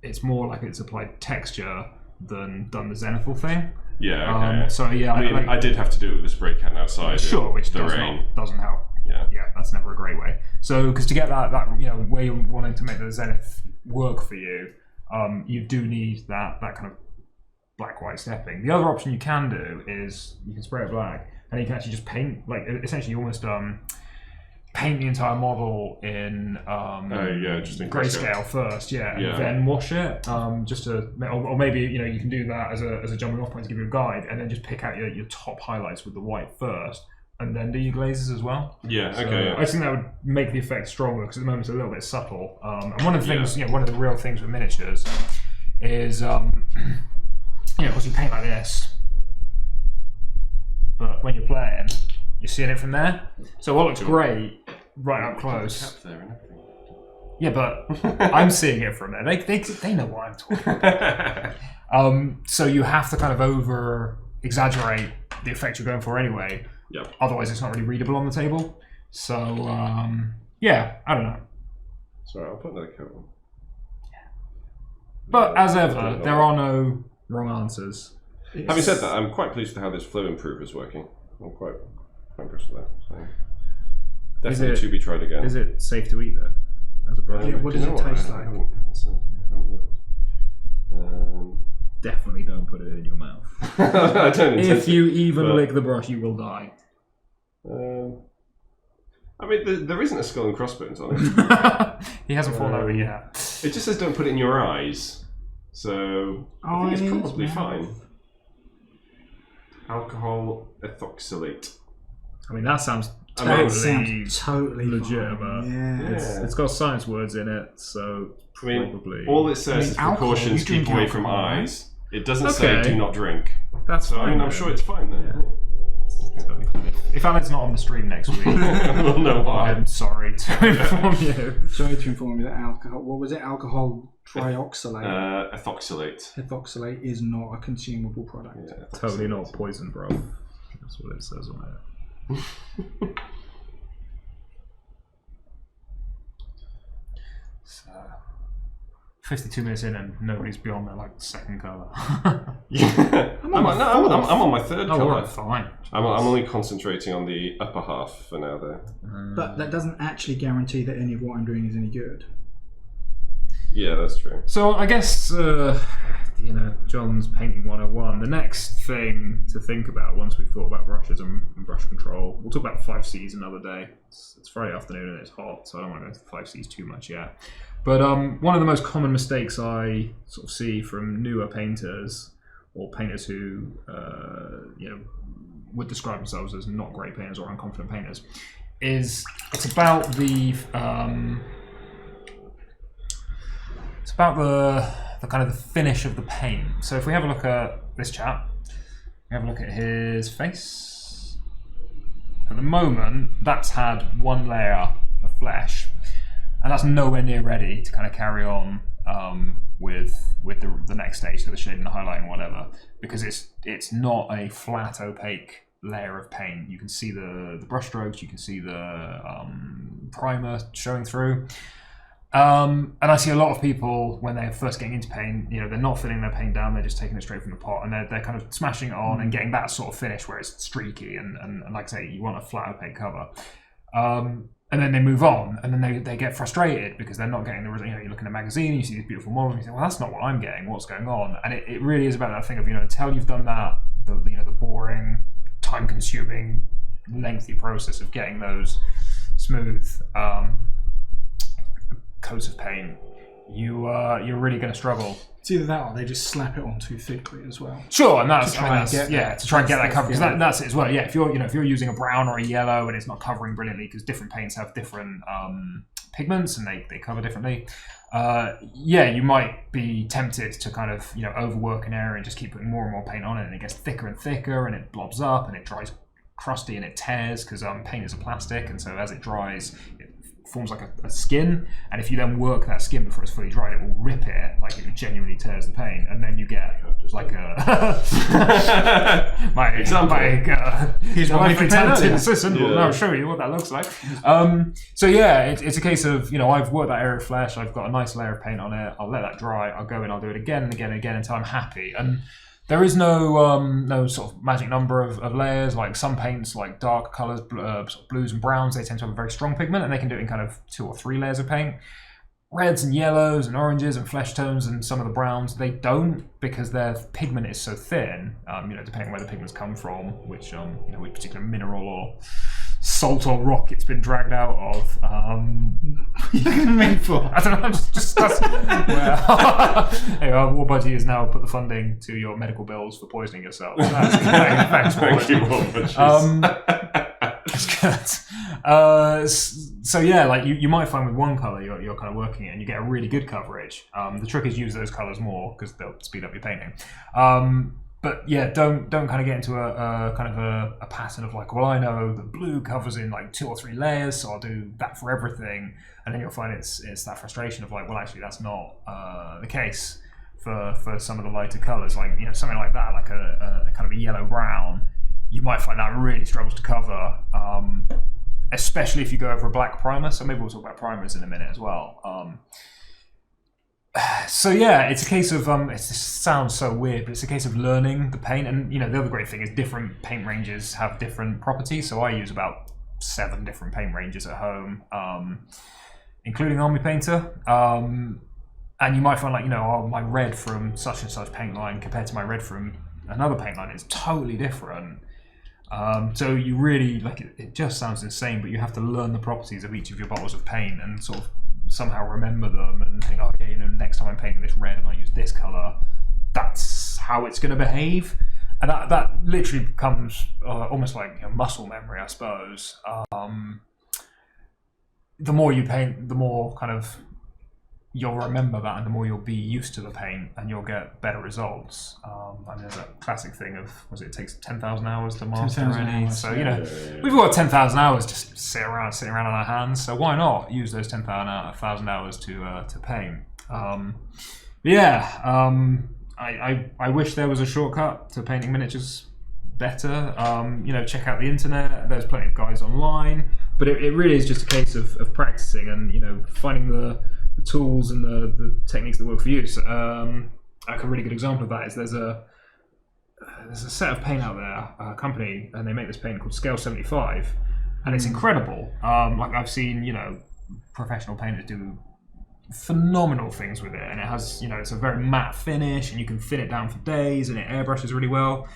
it's more like it's applied texture than done the zenithal thing. Yeah. Okay. So yeah, I did have to do it with the spray can outside. Sure, which doesn't help. Yeah, that's never a great way. So because to get that way you're wanting to make the zenith work for you, you do need that kind of black white stepping. The other option you can do is you can spray it black and you can actually just paint, like essentially you almost paint the entire model in just in Greyscale first, and then wash it. Just to, or maybe you can do that as a jumping off point to give you a guide, and then just pick out your top highlights with the white first, and then do your glazes as well. Yeah, so okay. I think that would make the effect stronger because at the moment it's a little bit subtle. And one of the things, one of the real things with miniatures is, of course you paint like this, but when you're playing, you're seeing it from there. So what looks great right up close. Yeah, but I'm seeing it from there. They know what I'm talking about. So you have to kind of over exaggerate the effect you're going for anyway. Yep. Otherwise, it's not really readable on the table. So I don't know. Sorry, I'll put another coat on. But as ever, there are no wrong answers. Having said that, I'm quite pleased with how this flow improver is working. I'm quite impressed with that. So definitely to be tried again. Is it safe to eat though? As a brush? What does it taste like? Definitely don't put it in your mouth. I don't intend if you even lick the brush, you will die. I mean, there isn't a skull and crossbones on it. He hasn't fallen over yet. It just says don't put it in your eyes. So I think it's probably fine. Alcohol ethoxylate. I mean, that sounds totally legitimate. Yeah. It's got science words in it, so probably. All it says is precautions, keep away from eyes. It doesn't say do not drink. That's fine. I mean, I'm sure it's fine then. Yeah. If Alan's not on the stream next week, we'll know why. I'm sorry to inform you. Sorry to inform you that alcohol. What was it? Alcohol trioxylate. Ethoxylate. Ethoxylate is not a consumable product. Yeah, totally not poison, bro. That's what it says on it. So, 52 minutes in and nobody's beyond their second colour. I'm on my third colour. Right, fine. I'm only concentrating on the upper half for now there. But that doesn't actually guarantee that any of what I'm doing is any good. Yeah, that's true. So I guess, John's Painting 101. The next thing to think about once we've thought about brushes and brush control, we'll talk about 5Cs another day. It's Friday afternoon and it's hot, so I don't want to go into 5Cs too much yet. But one of the most common mistakes I sort of see from newer painters or painters who, would describe themselves as not great painters or unconfident painters is it's about the kind of the finish of the paint. So if we have a look at this chap, we have a look at his face. At the moment, that's had one layer of flesh, and that's nowhere near ready to kind of carry on with the next stage, so the shading, the highlighting, whatever, because it's not a flat, opaque layer of paint. You can see the brush strokes, you can see the primer showing through. And I see a lot of people when they're first getting into paint, they're not filling their paint down, they're just taking it straight from the pot, and they're kind of smashing it on and getting that sort of finish where it's streaky and like I say, you want a flat opaque cover. And then they move on, and then they get frustrated because they're not getting the result. You look in a magazine, you see these beautiful models, and you think, well, that's not what I'm getting. What's going on? And it really is about that thing of until you've done that, the boring, time-consuming, lengthy process of getting those smooth coats of paint, you're really going to struggle. It's either that or they just slap it on too thickly as well. Sure, and to try and get that cover, because that's it as well. Yeah, if you're using a brown or a yellow and it's not covering brilliantly, because different paints have different pigments and they cover differently. Yeah, you might be tempted to kind of, you know, overwork an area and just keep putting more and more paint on it, and it gets thicker and thicker, and it blobs up, and it dries crusty, and it tears because paint is a plastic, and so as it dries, it forms like a skin, and if you then work that skin before it's fully dried, it will rip it, like it genuinely tears the paint, and then you get like a Here's what my talented assistant Yeah. will now show you what that looks like. So yeah, it's a case of, you know, I've worked that area of flesh, I've got a nice layer of paint on it, I'll let that dry, I'll go in, I'll do it again and again and again until I'm happy. And there is no sort of magic number of layers. Like some paints, like dark colours, sort of blues and browns, they tend to have a very strong pigment, and they can do it in kind of 2 or 3 layers of paint. Reds and yellows and oranges and flesh tones and some of the browns, they don't, because their pigment is so thin. You know, depending on where the pigments come from, which you know, which particular mineral or salt or rock it's been dragged out of. You're going to make for? I don't know, just that's well, hey, War Budgie has now put the funding to your medical bills for poisoning yourself. That's great. Thanks, Thank you, War Budgie. It's good. So yeah, like you might find with one color you're kind of working it and you get a really good coverage. The trick is use those colors more because they'll speed up your painting. But yeah, don't kind of get into a kind of a pattern of like, well, I know the blue covers in like 2 or 3 layers, so I'll do that for everything, and then you'll find it's that frustration of like, well, actually that's not the case for some of the lighter colors, like, you know, something like that, like a kind of a yellow brown. You might find that really struggles to cover, especially if you go over a black primer. So maybe we'll talk about primers in a minute as well. So yeah, it's a case of it sounds so weird, but it's a case of learning the paint. And you know, the other great thing is different paint ranges have different properties. So I use about 7 different paint ranges at home, including Army Painter. And you might find, like, you know, oh, my red from such and such paint line compared to my red from another paint line is totally different. So you really, like, it just sounds insane, but you have to learn the properties of each of your bottles of paint and sort of somehow remember them and think, oh yeah, you know, next time I'm painting this red and I use this color, that's how it's going to behave. And that literally becomes almost like a muscle memory, I suppose. The more you paint, the more kind of you'll remember that, and the more you'll be used to the paint, and you'll get better results. And there's a classic thing of, it takes 10,000 hours to master 10,000 any. hours, So you know, we've got 10,000 hours just sitting around on our hands. So why not use those 10,000 hours to paint? I wish there was a shortcut to painting miniatures better. You know, check out the internet. There's plenty of guides online, but it really is just a case of practicing and, you know, finding the tools and the techniques that work for you. So, like a really good example of that is there's a set of paint out there, a company, and they make this paint called Scale 75, and it's incredible. Like I've seen, you know, professional painters do phenomenal things with it, and it has, you know, it's a very matte finish, and you can thin it down for days, and it airbrushes really well.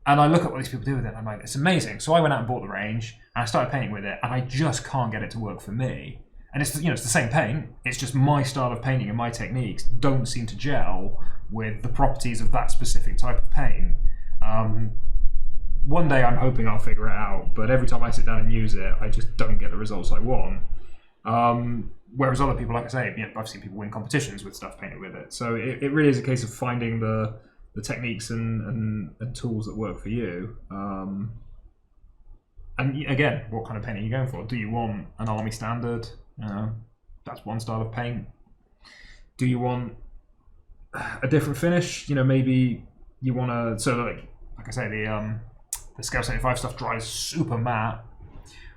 And I look at what these people do with it, and I'm like, it's amazing. So I went out and bought the range, and I started painting with it, and I just can't get it to work for me. And it's, you know, it's the same paint. It's just my style of painting and my techniques don't seem to gel with the properties of that specific type of paint. One day I'm hoping I'll figure it out, but every time I sit down and use it, I just don't get the results I want. Whereas other people, like I say, you know, I've seen people win competitions with stuff painted with it. So it really is a case of finding the techniques and tools that work for you. And again, what kind of paint are you going for? Do you want an Army standard? That's one style of paint. Do you want a different finish? You know, maybe you want to. So like I say, the Scale 75 stuff dries super matte,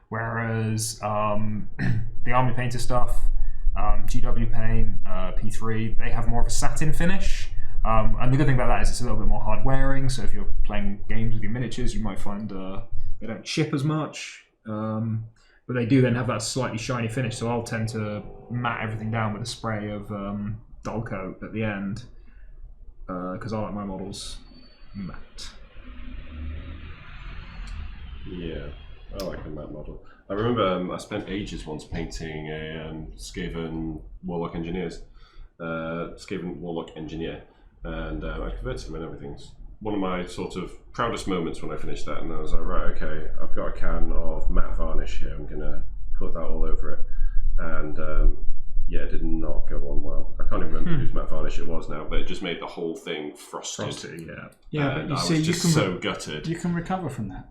whereas the Army Painter stuff, GW Paint, P3, they have more of a satin finish. And the good thing about that is it's a little bit more hard wearing. So if you're playing games with your miniatures, you might find they don't chip as much. But they do then have that slightly shiny finish, so I'll tend to matte everything down with a spray of dull coat at the end, because I like my models matte. Yeah, I like the matte model. I remember I spent ages once painting a Skaven Warlock Engineer, and I converted him and everything. One of my sort of proudest moments when I finished that, and I was like, right, okay, I've got a can of matte varnish here, I'm gonna put that all over it. and it did not go on well. I can't even remember whose matte varnish it was now, but it just made the whole thing frosted. Yeah, but you see, was just so gutted. You can recover from that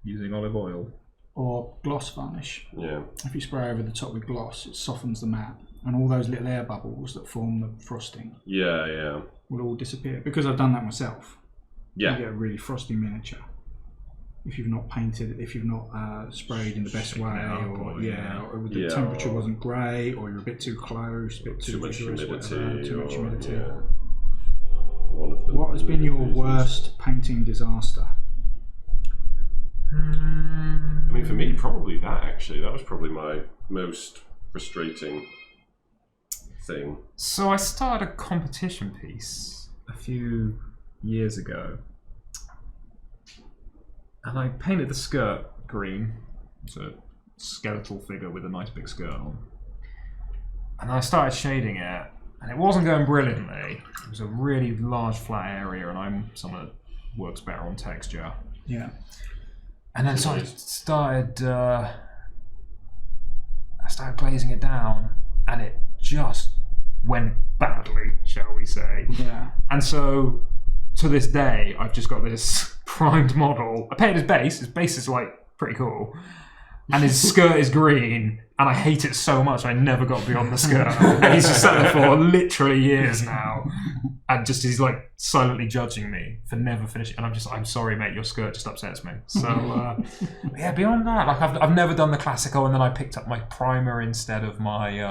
Using olive oil. or gloss varnish. Yeah. If you spray over the top with gloss, it softens the matte, and all those little air bubbles that form the frosting Yeah. will all disappear. Because I've done that myself. Yeah. You get a really frosty miniature. If you've not painted, if you've not sprayed in the best way, or the temperature wasn't great, or you're a bit too close, a bit too much vigorous, humidity. too much humidity. Yeah. One of them. What has been your worst painting disaster? I mean, for me, probably that actually. That was probably my most frustrating thing. So I started a competition piece a few years ago. And I painted the skirt green. It's a skeletal figure with a nice big skirt on. And I started shading it, and it wasn't going brilliantly. It was a really large flat area, and I'm someone that works better on texture. Yeah. And then so I started glazing it down, and it just went badly, shall we say. Yeah. And so to this day, I've just got this primed model. I painted his base. His base is like pretty cool, and his skirt is green, and I hate it so much I never got beyond the skirt. And he's just sat there for literally years now, and just he's like silently judging me for never finishing. And I'm sorry, mate, your skirt just upsets me. So yeah, beyond that, like I've never done the classical, and then I picked up my primer instead of my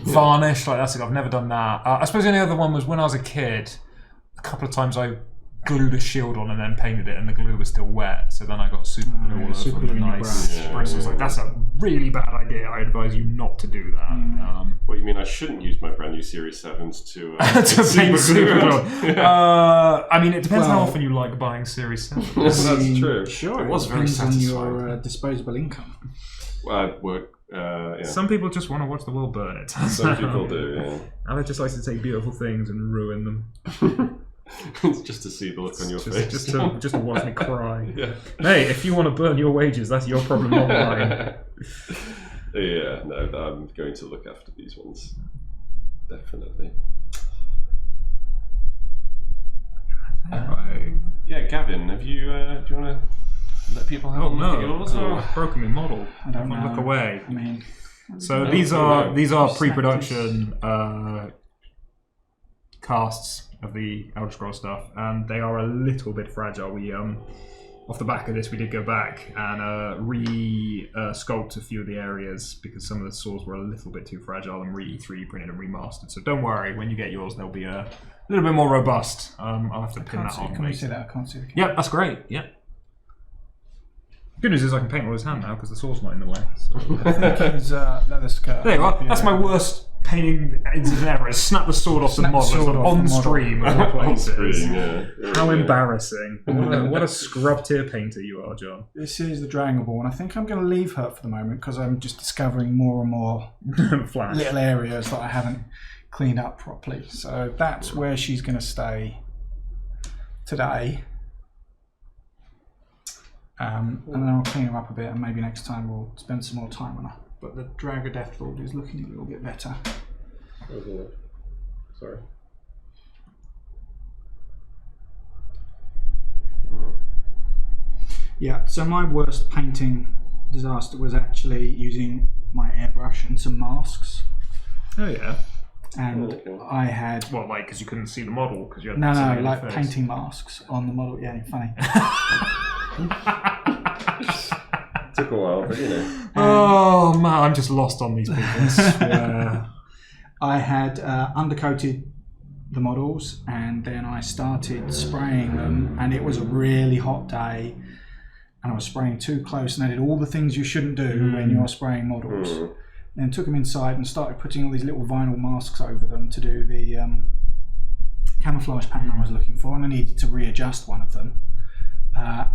varnish. Like I've never done that. I suppose the only other one was when I was a kid. A couple of times I glued a shield on and then painted it, and the glue was still wet. So then I got super glue all over the nice bristles. Like that's a really bad idea. I advise you not to do that. What you mean? I shouldn't use my brand new Series 7s to paint super glue. Yeah. I mean, it depends how often you like buying Series 7s. That's true. Sure, it was it very depends on satisfying. your disposable income. I work. Yeah. Some people just want to watch the world burn. It. Some people do. Yeah. And I just like to take beautiful things and ruin them. Just to see the look on your face. Just to watch me cry. Yeah. Hey, if you want to burn your wages, that's your problem, not mine. Yeah, no, I'm going to look after these ones. Definitely. Yeah, Gavin, have you? Do you want to let people have a look at yours? I've broken my model. I don't know. Look away. I mean, so these are pre-production casts of the Elder Scrolls stuff, and they are a little bit fragile. We off the back of this, we did go back and re-sculpt a few of the areas because some of the saws were a little bit too fragile, and 3D printed and remastered. So don't worry, when you get yours, they'll be a little bit more robust. I'll have to pin that on. Can we see that? I can't see the camera. Yeah, that's great. Yeah. Good news is I can paint all his hand now because the saw's not in the way. So. I think it's leather skirt. There you are. That's my worst painting incident ever. Is snap the sword off the model on stream. On screen, yeah. How embarrassing. What a scrub tier painter you are, John. This is the Dragonborn. I think I'm going to leave her for the moment because I'm just discovering more and more little areas that I haven't cleaned up properly. So that's where she's going to stay today. And then I'll clean her up a bit, and maybe next time we'll spend some more time on her. But the Dragon Deathlord is looking a little bit better. Sorry. Yeah, so my worst painting disaster was actually using my airbrush and some masks. Oh yeah. And I had... What, like, because you couldn't see the model? Because you had No, like painting masks on the model. Yeah, funny. Took a while, but you know. Oh man, I'm just lost on these people. I swear. I had undercoated the models, and then I started spraying them, and it was a really hot day, and I was spraying too close, and I did all the things you shouldn't do when you're spraying models. Then took them inside and started putting all these little vinyl masks over them to do the camouflage pattern I was looking for, and I needed to readjust one of them.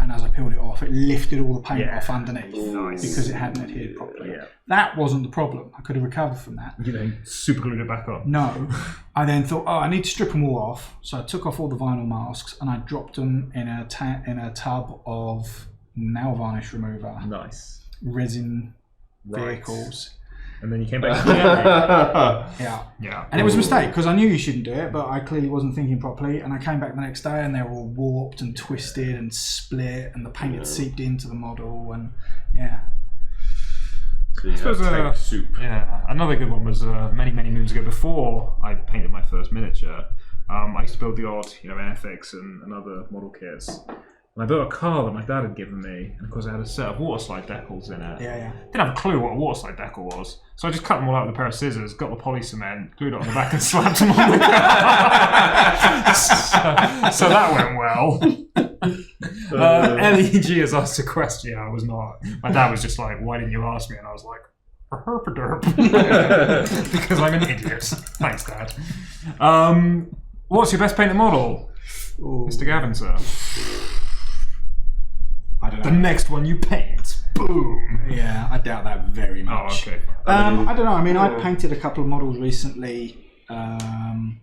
And as I peeled it off, it lifted all the paint off underneath because it hadn't adhered properly. Yeah. That wasn't the problem. I could have recovered from that. You then super glued it back on? No. I then thought, I need to strip them all off. So I took off all the vinyl masks and I dropped them in a tub of nail varnish remover. Nice. Resin vehicles. and then you came back to Germany. Yeah. And it was a mistake because I knew you shouldn't do it, but I clearly wasn't thinking properly. And I came back the next day and they were all warped and twisted and split, and the paint had seeped into the model. And So you had tank soup. Yeah, another good one was many moons ago, before I painted my first miniature. I used to build the odd, NFX and other model kits. And I built a car that my dad had given me, and of course it had a set of waterslide decals in it. Didn't have a clue what a waterslide decal was, so I just cut them all out with a pair of scissors, got the poly cement, glued it on the back, and slapped them on the car. so that went well. LEG has asked a question. I was not. My dad was just like, "Why didn't you ask me?" And I was like, "Herpaderp," because I'm an idiot. Thanks, Dad. What's your best painted model, Mr. Gavin, sir? I don't know. The next one you paint. Boom. Yeah, I doubt that very much. Oh, okay. I don't know. I mean, I painted a couple of models recently from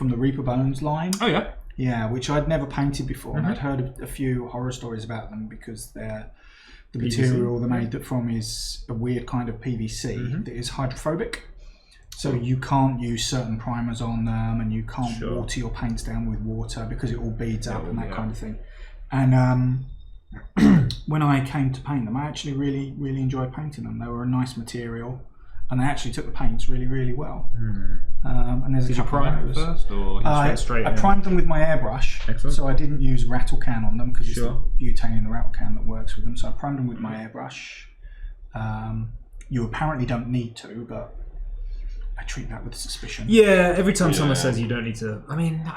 the Reaper Bones line. Oh, yeah? Yeah, which I'd never painted before. And I'd heard a few horror stories about them because the material they're made from is a weird kind of PVC that is hydrophobic. So you can't use certain primers on them, and you can't water your paints down with water because it all beads up and that kind of thing. And when I came to paint them, I actually really enjoyed painting them. They were a nice material, and they actually took the paints really well. And there's Did you prime them first, or you went straight in? I primed them with my airbrush. Excellent. So I didn't use rattle can on them because it's the butane in the rattle can that works with them. So I primed them with my airbrush. You apparently don't need to, but I treat that with suspicion. Yeah, every time someone says you don't need to, I mean,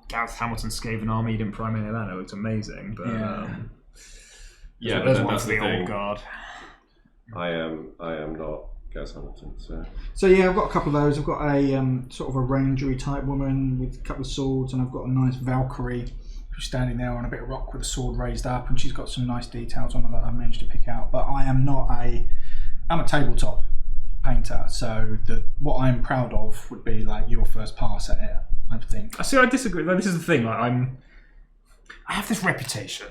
Gareth Hamilton's Skaven Army, you didn't prime any of that, it looked amazing, but there's one for the old guard. I am not Gareth Hamilton, so yeah, I've got a couple of those. I've got a sort of a rangery type woman with a couple of swords, and I've got a nice Valkyrie who's standing there on a bit of rock with a sword raised up, and she's got some nice details on her that I've managed to pick out. But I'm a tabletop painter, so what I'm proud of would be like your first pass at it, I think. See, I disagree. Like, this is the thing. Like, I have this reputation.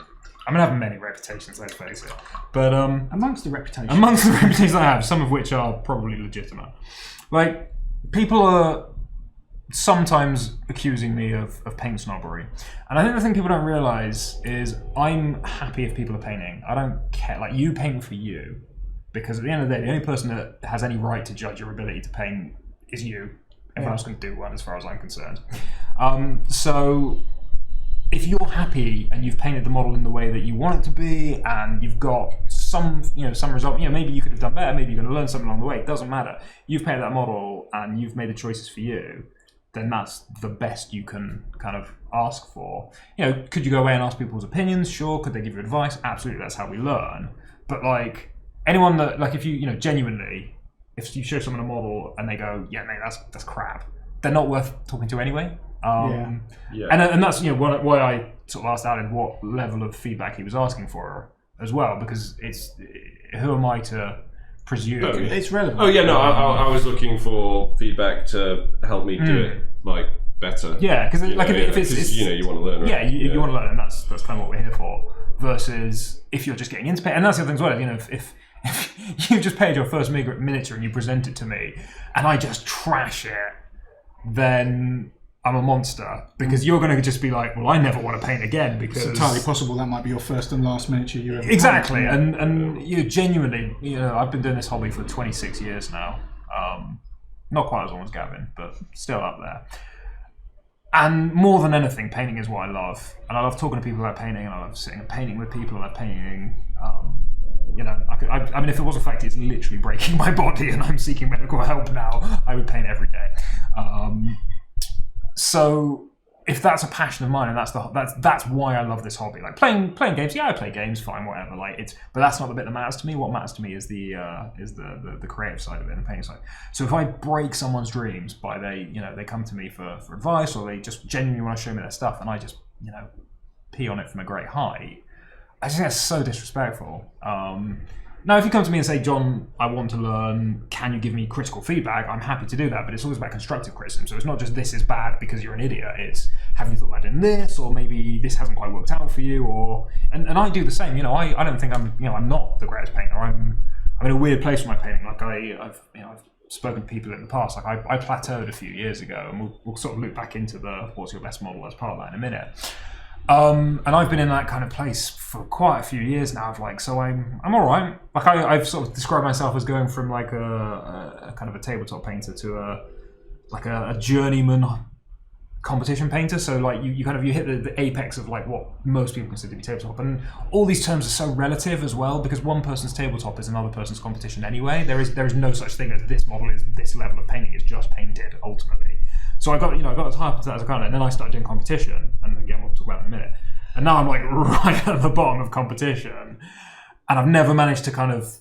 I mean, I have many reputations, let's face it. But amongst the reputations I have, some of which are probably legitimate. Like, people are sometimes accusing me of paint snobbery, and I think the thing people don't realise is I'm happy if people are painting. I don't care. Like, you paint for you. Because at the end of the day, the only person that has any right to judge your ability to paint is you. Everyone else can do one, as far as I'm concerned. So if you're happy and you've painted the model in the way that you want it to be, and you've got some result, maybe you could have done better, maybe you're going to learn something along the way. It doesn't matter. You've painted that model and you've made the choices for you. Then that's the best you can kind of ask for. Could you go away and ask people's opinions? Sure. Could they give you advice? Absolutely. That's how we learn. But like, anyone that, like, if you genuinely, if you show someone a model and they go, yeah, mate, that's crap, they're not worth talking to anyway. And that's why I sort of asked Aled what level of feedback he was asking for as well, because who am I to presume? It's relevant. Oh yeah, no, I was looking for feedback to help me do it like better. Yeah, because if it's you want to learn, right? Yeah, you want to learn, and that's kind of what we're here for. Versus if you're just getting into paint, and that's the other thing as well. If you just paid your first miniature and you present it to me and I just trash it, then I'm a monster, because you're going to just be like, well, I never want to paint again, because it's entirely possible that might be your first and last miniature you ever exactly paint. And you genuinely, I've been doing this hobby for 26 years now, not quite as long as Gavin, but still up there. And more than anything, painting is what I love, and I love talking to people about painting, and I love sitting and painting with people, and I love painting. I mean, if it was a fact it's literally breaking my body and I'm seeking medical help now, I would paint every day. So if that's a passion of mine, and that's why I love this hobby. Like playing games, I play games, fine, whatever. But that's not the bit that matters to me. What matters to me is the creative side of it and the painting side. So if I break someone's dreams by they come to me for advice, or they just genuinely want to show me their stuff, and I just pee on it from a great height, I just think that's so disrespectful. Now, if you come to me and say, John, I want to learn, can you give me critical feedback? I'm happy to do that, but it's always about constructive criticism. So it's not just this is bad because you're an idiot. It's, have you thought about doing this, or maybe this hasn't quite worked out for you, and I do the same. I don't think I'm not the greatest painter. I'm in a weird place with my painting. like I've spoken to people in the past. Like I plateaued a few years ago, and we'll sort of loop back into the what's your best model as part of that in a minute. And I've been in that kind of place for quite a few years now. Of like, so I'm all right. Like I've sort of described myself as going from like a kind of a tabletop painter to a journeyman competition painter. So like you hit the apex of like what most people consider to be tabletop, and all these terms are so relative as well, because one person's tabletop is another person's competition anyway. There is no such thing as this model is this level of painting is just painted ultimately. So I got as high up as that as I can, and then I started doing competition, and again we'll talk about it in a minute. And now I'm like right at the bottom of competition, and I've never managed to kind of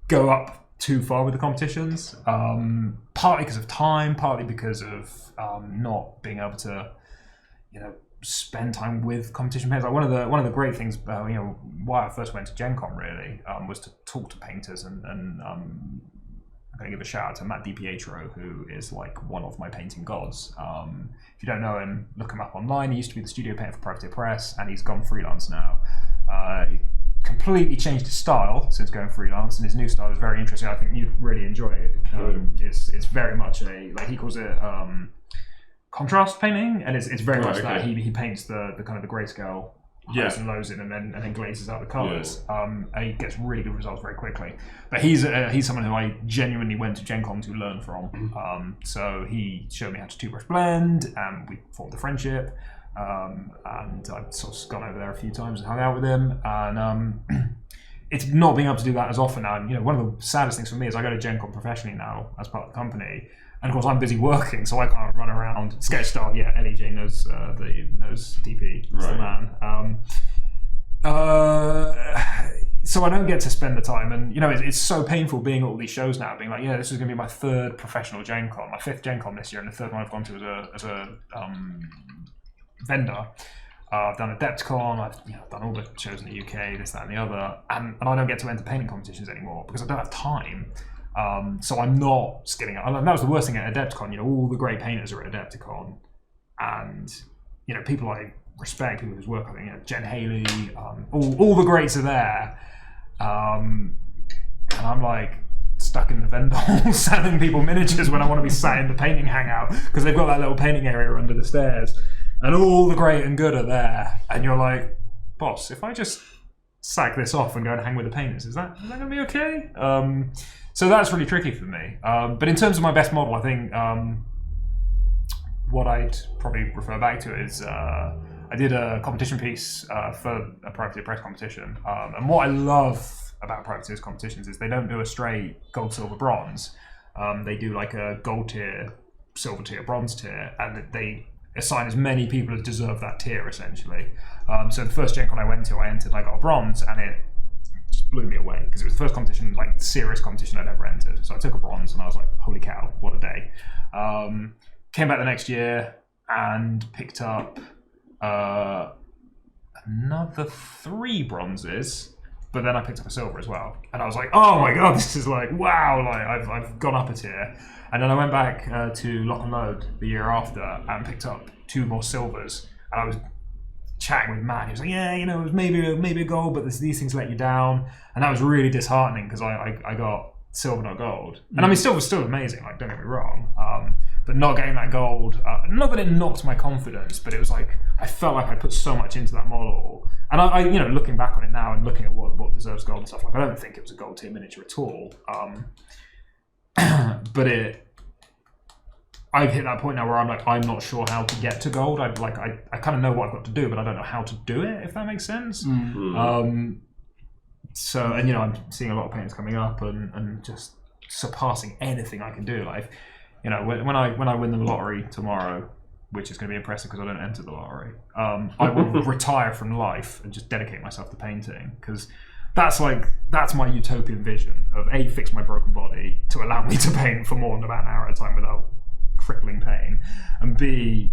go up too far with the competitions, partly because of time, partly because of not being able to, spend time with competition painters. Like one of the great things, why I first went to Gen Con really was to talk to painters, and I'm going to give a shout out to Matt DiPietro, who is like one of my painting gods. If you don't know him, look him up online. He used to be the studio painter for Privateer Press, and he's gone freelance now. He completely changed his style since going freelance, and his new style is very interesting. I think you'd really enjoy it. It's very much he calls it contrast painting, and it's very much that he paints the kind of the grayscale highs and lows in, and then glazes out the colours. And he gets really good results very quickly. But he's someone who I genuinely went to Gen Con to learn from. So he showed me how to two-brush blend, and we formed a friendship. And I've sort of gone over there a few times and hung out with him, and it's not being able to do that as often now. And one of the saddest things for me is I go to Gen Con professionally now as part of the company, and of course I'm busy working, so I can't run around sketch style. LEJ knows knows DP, that's the man. So I don't get to spend the time, and it's so painful being at all these shows now, being like, this is going to be my third professional Gen Con, my fifth Gen Con this year, and the third one I've gone to as a vendor. I've done Adepticon, I've done all the shows in the UK, this, that, and the other, and I don't get to enter painting competitions anymore because I don't have time. So I'm not skilling up. That was the worst thing at Adepticon. All the great painters are at Adepticon, and people I respect, people whose work I think, Jen Haley, all the greats are there, and I'm like stuck in the vendor hall selling people miniatures when I want to be sat in the painting hangout because they've got that little painting area under the stairs. And all the great and good are there, and you're like, boss, if I just sack this off and go and hang with the painters, is that going to be okay? So that's really tricky for me. But in terms of my best model, I think what I'd probably refer back to is I did a competition piece for a Privateer Press competition, and what I love about Privateer's competitions is they don't do a straight gold, silver, bronze. They do like a gold tier, silver tier, bronze tier, and they assign as many people as deserve that tier, essentially. So the first Gen Con I went to, I entered, I got a bronze, and it just blew me away, because it was the first competition, like serious competition I'd ever entered. So I took a bronze, and I was like, holy cow, what a day. Came back the next year, and picked up another 3 bronzes, but then I picked up a silver as well. And I was like, oh my god, this is like, wow, like I've gone up a tier. And then I went back to Lock and Load the year after and picked up 2 more silvers. And I was chatting with Matt. He was like, it was maybe a gold, but these things let you down. And that was really disheartening because I got silver, not gold. And I mean, silver's still amazing, like, don't get me wrong. But not getting that gold, not that it knocked my confidence, but it was like, I felt like I put so much into that model. And I looking back on it now and looking at what deserves gold and stuff, like, I don't think it was a gold tier miniature at all. But I've hit that point now where I'm like, I'm not sure how to get to gold. I kind of know what I've got to do, but I don't know how to do it, if that makes sense. Mm-hmm. So, and I'm seeing a lot of paintings coming up and just surpassing anything I can do. Like, when I win the lottery tomorrow, which is going to be impressive because I don't enter the lottery, I will retire from life and just dedicate myself to painting, because that's my utopian vision of A, fix my broken body to allow me to paint for more than about an hour at a time without crippling pain, and B,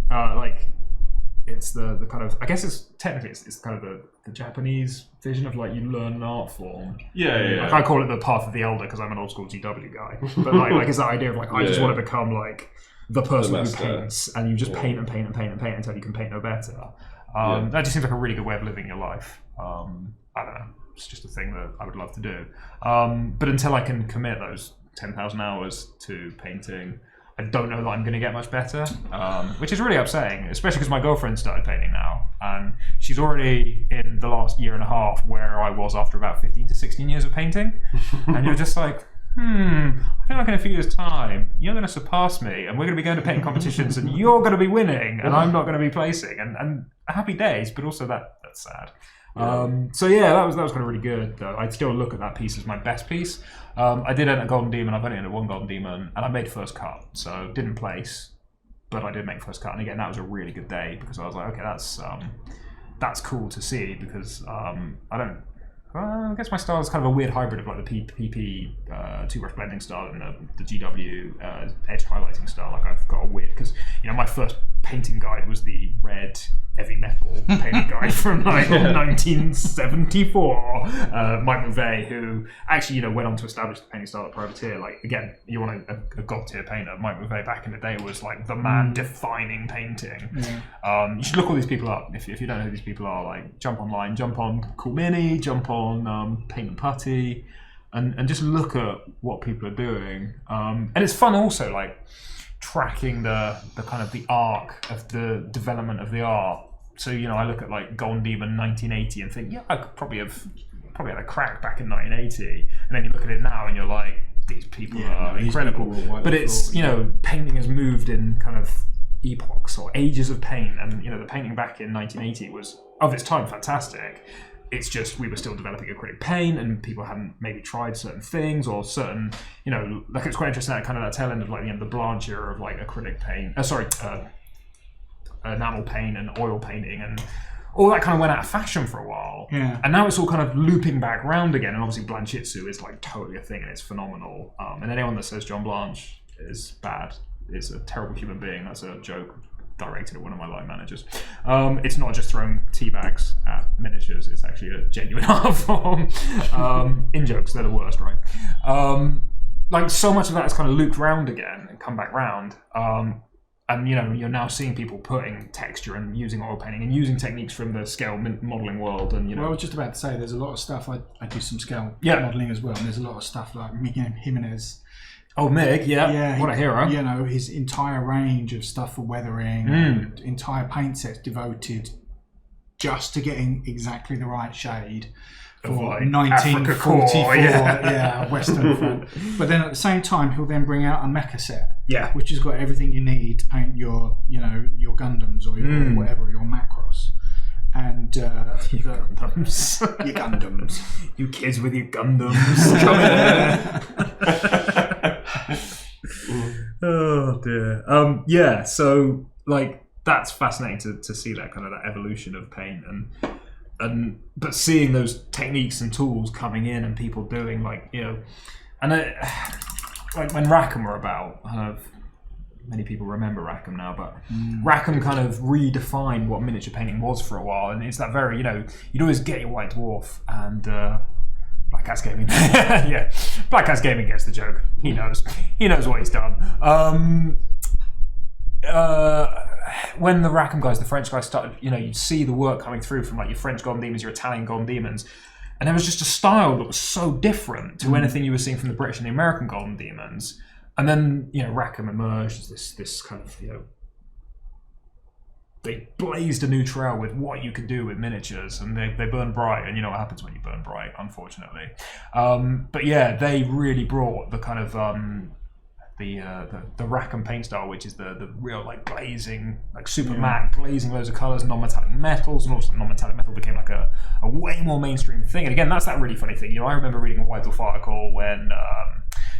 it's the kind of, I guess it's kind of the Japanese vision of like, you learn an art form. Yeah. Like, I call it the path of the elder because I'm an old school GW guy, but like it's that idea of like, I just want to become like the person who paints, and you just paint and paint and paint and paint until you can paint no better. That just seems like a really good way of living your life. I don't know. it's just a thing that I would love to do. But until I can commit those 10,000 hours to painting, I don't know that I'm going to get much better, which is really upsetting, especially because my girlfriend started painting now, and she's already in the last year and a half where I was after about 15 to 16 years of painting, and you're just like, I feel like in a few years' time, you're going to surpass me, and we're going to be going to painting competitions, and you're going to be winning, and I'm not going to be placing, and happy days, but also that's sad. So yeah, that was kind of really good, though. I'd still look at that piece as my best piece. I did enter Golden Demon. I've only entered one Golden Demon, and I made first cut, so didn't place, but I did make first cut. And again, that was a really good day because I was like, okay, that's cool to see, because I guess my style is kind of a weird hybrid of like the PP two-brush blending style and the GW edge highlighting style. Like I've got a weird, because my first painting guide was the red heavy metal painting guide from like 1974. Mike McVeigh, who actually went on to establish the painting style at Privateer. Like again, you want a god tier painter. Mike McVeigh back in the day was like the man defining painting. You should look all these people up if you don't know who these people are. Like jump online, jump on Cool Mini, jump on Paint and Putty, and just look at what people are doing. And it's fun also, like tracking the kind of the arc of the development of the art. So I look at like Golden Demon 1980 and think, yeah, I could probably had a crack back in 1980, and then you look at it now and you're like, these people are incredible. But it's painting has moved in kind of epochs or ages of paint, and the painting back in 1980 was of its time fantastic. It's just we were still developing acrylic paint, and people hadn't maybe tried certain things or certain, like it's quite interesting that kind of that tail end of like the Blanche era of like acrylic paint, enamel paint and oil painting, and all that kind of went out of fashion for a while. Yeah. And now it's all kind of looping back round again, and obviously Blanchitsu is like totally a thing, and it's phenomenal. And anyone that says John Blanche is bad is a terrible human being. That's a joke directed at one of my line managers. It's not just throwing tea bags at miniatures, it's actually a genuine art form. In jokes, they're the worst, right? Like so much of that has kind of looped round again and come back round. And you're now seeing people putting texture and using oil painting and using techniques from the scale modelling world. And well, I was just about to say, there's a lot of stuff. I do some scale modelling as well, and there's a lot of stuff like Jimenez. Oh, Mig, yeah, what a hero. His entire range of stuff for weathering, entire paint sets devoted just to getting exactly the right shade for like 1944 Western Front. But then at the same time, he'll then bring out a mecha set, which has got everything you need to paint your Gundams or your whatever, your Macross. And your Gundams. Your Gundams. You kids with your Gundams. Come Oh dear. So like that's fascinating to see that kind of that evolution of paint but seeing those techniques and tools coming in and people doing like and like when Rackham were about, many people remember Rackham now, but Rackham kind of redefined what miniature painting was for a while, and it's that very you'd always get your White Dwarf and Black Cat's Gaming. Black Cat's Gaming gets the joke. He knows what he's done. When the Rackham guys, the French guys started, you'd see the work coming through from like your French Golden Demons, your Italian Golden Demons, and there was just a style that was so different to anything you were seeing from the British and the American Golden Demons. And then Rackham emerged as this kind of they blazed a new trail with what you could do with miniatures, and they burned bright, and you know what happens when you burn bright, unfortunately. But yeah, they really brought the kind of the Rackham paint style, which is the real like glazing, like super matte, glazing loads of colours, non-metallic metals, and also non-metallic metal became like a way more mainstream thing. And again, that's that really funny thing. I remember reading a White Dwarf article when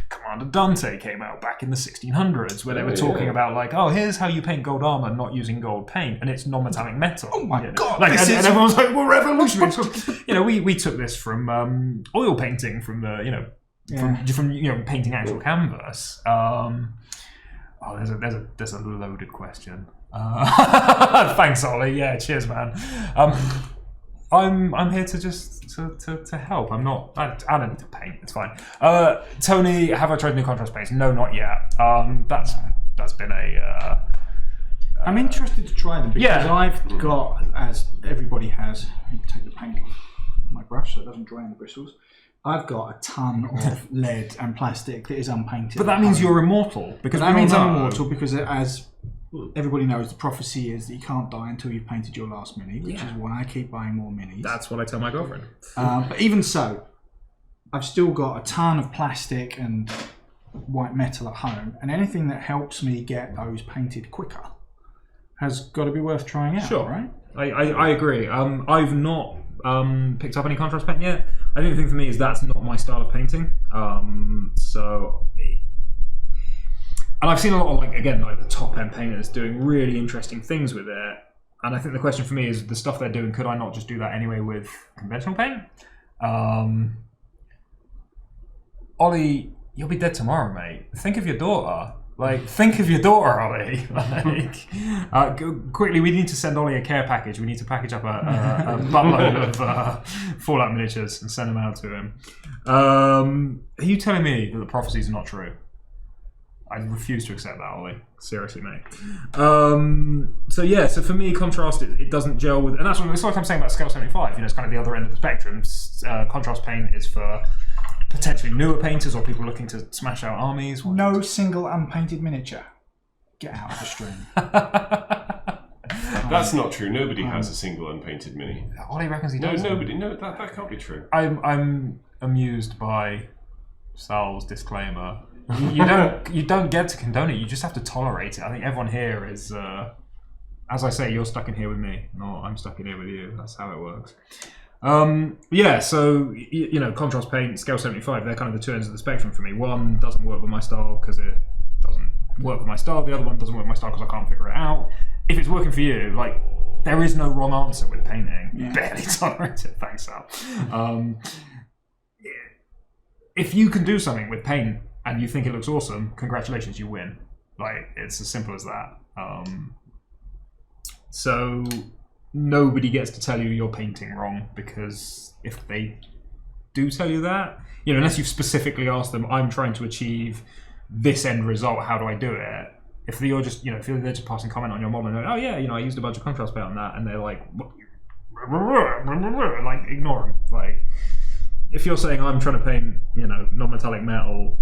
Commander Dante came out back in the 1600s, where they were talking about like, oh, here's how you paint gold armor not using gold paint, and it's non-metallic metal. Oh my god! Like, and everyone's like, we're revolutionary. So, we took this from oil painting, from the from painting actual canvas. There's a loaded question. Thanks, Ollie. Yeah, cheers, man. I'm here to just to help. I don't need to paint. It's fine. Tony, have I tried new contrast paints? No, not yet. That's been a. I'm interested to try them because I've got, as everybody has. Take the paint off. my brush so it doesn't dry on the bristles. I've got a ton of lead and plastic that is unpainted. But that means you're immortal. Because that means I'm immortal because as everybody knows, the prophecy is that you can't die until you've painted your last mini, which is why I keep buying more minis. That's what I tell my girlfriend. But even so, I've still got a ton of plastic and white metal at home, and anything that helps me get those painted quicker has got to be worth trying out, right? I agree. I've not picked up any contrast paint yet. I don't think for me is that's not my style of painting. And I've seen a lot of the top end painters doing really interesting things with it. And I think the question for me is the stuff they're doing, could I not just do that anyway with conventional paint? Ollie, you'll be dead tomorrow, mate. Think of your daughter. Think of your daughter, Ollie. Quickly, we need to send Ollie a care package. We need to package up a buttload of Fallout miniatures and send them out to him. Are you telling me that the prophecies are not true? I refuse to accept that, Ollie. Seriously, mate. So for me, contrast, it doesn't gel with... And that's what I'm saying about Scale 75. It's kind of the other end of the spectrum. Contrast paint is for potentially newer painters or people looking to smash out armies. No single unpainted miniature. Get out of the stream. That's not true. Nobody has a single unpainted mini. Ollie reckons he does. Nobody. No, that can't be true. I'm amused by Sal's disclaimer. You don't get to condone it. You just have to tolerate it. I think everyone here is, as I say, you're stuck in here with me. No, I'm stuck in here with you. That's how it works. So contrast paint, Scale 75. They're kind of the two ends of the spectrum for me. One doesn't work with my style because it doesn't work with my style. The other one doesn't work with my style because I can't figure it out. If it's working for you, there is no wrong answer with painting. Yeah. Barely tolerate it. Thanks, Sal. If you can do something with paint and you think it looks awesome, congratulations, you win. It's as simple as that. So nobody gets to tell you you're painting wrong, because if they do tell you that, unless you've specifically asked them, I'm trying to achieve this end result, how do I do it? If you're just, if they're just passing comment on your model and I used a bunch of contrast paint on that, and they're ignore them. If you're saying I'm trying to paint, non-metallic metal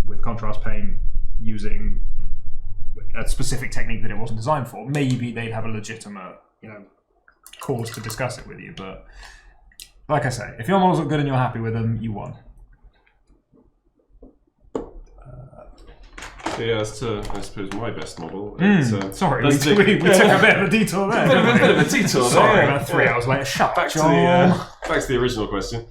with contrast paint using a specific technique that it wasn't designed for, maybe they'd have a legitimate, cause to discuss it with you. But like I say, if your models look good and you're happy with them, you won. As to, I suppose, my best model. Sorry, we took a bit of a detour there. bit of a detour. Sorry, about 3 hours later. Shut back to the original question.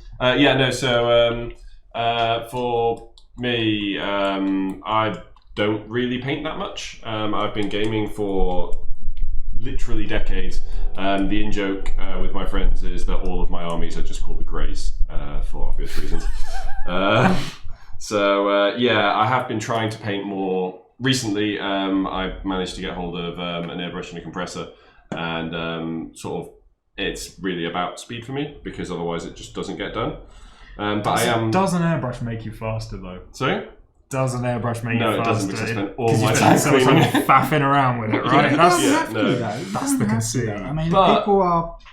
For me, I don't really paint that much. I've been gaming for literally decades. The in-joke with my friends is that all of my armies are just called the Greys, for obvious reasons. I have been trying to paint more recently. I managed to get hold of an airbrush and a compressor, and it's really about speed for me, because otherwise it just doesn't get done. Does an airbrush make you faster though? Sorry? Does an airbrush make you faster? No, it doesn't, because I spend all my time cleaning it. Faffing around with it, right? That's the conceit. I mean,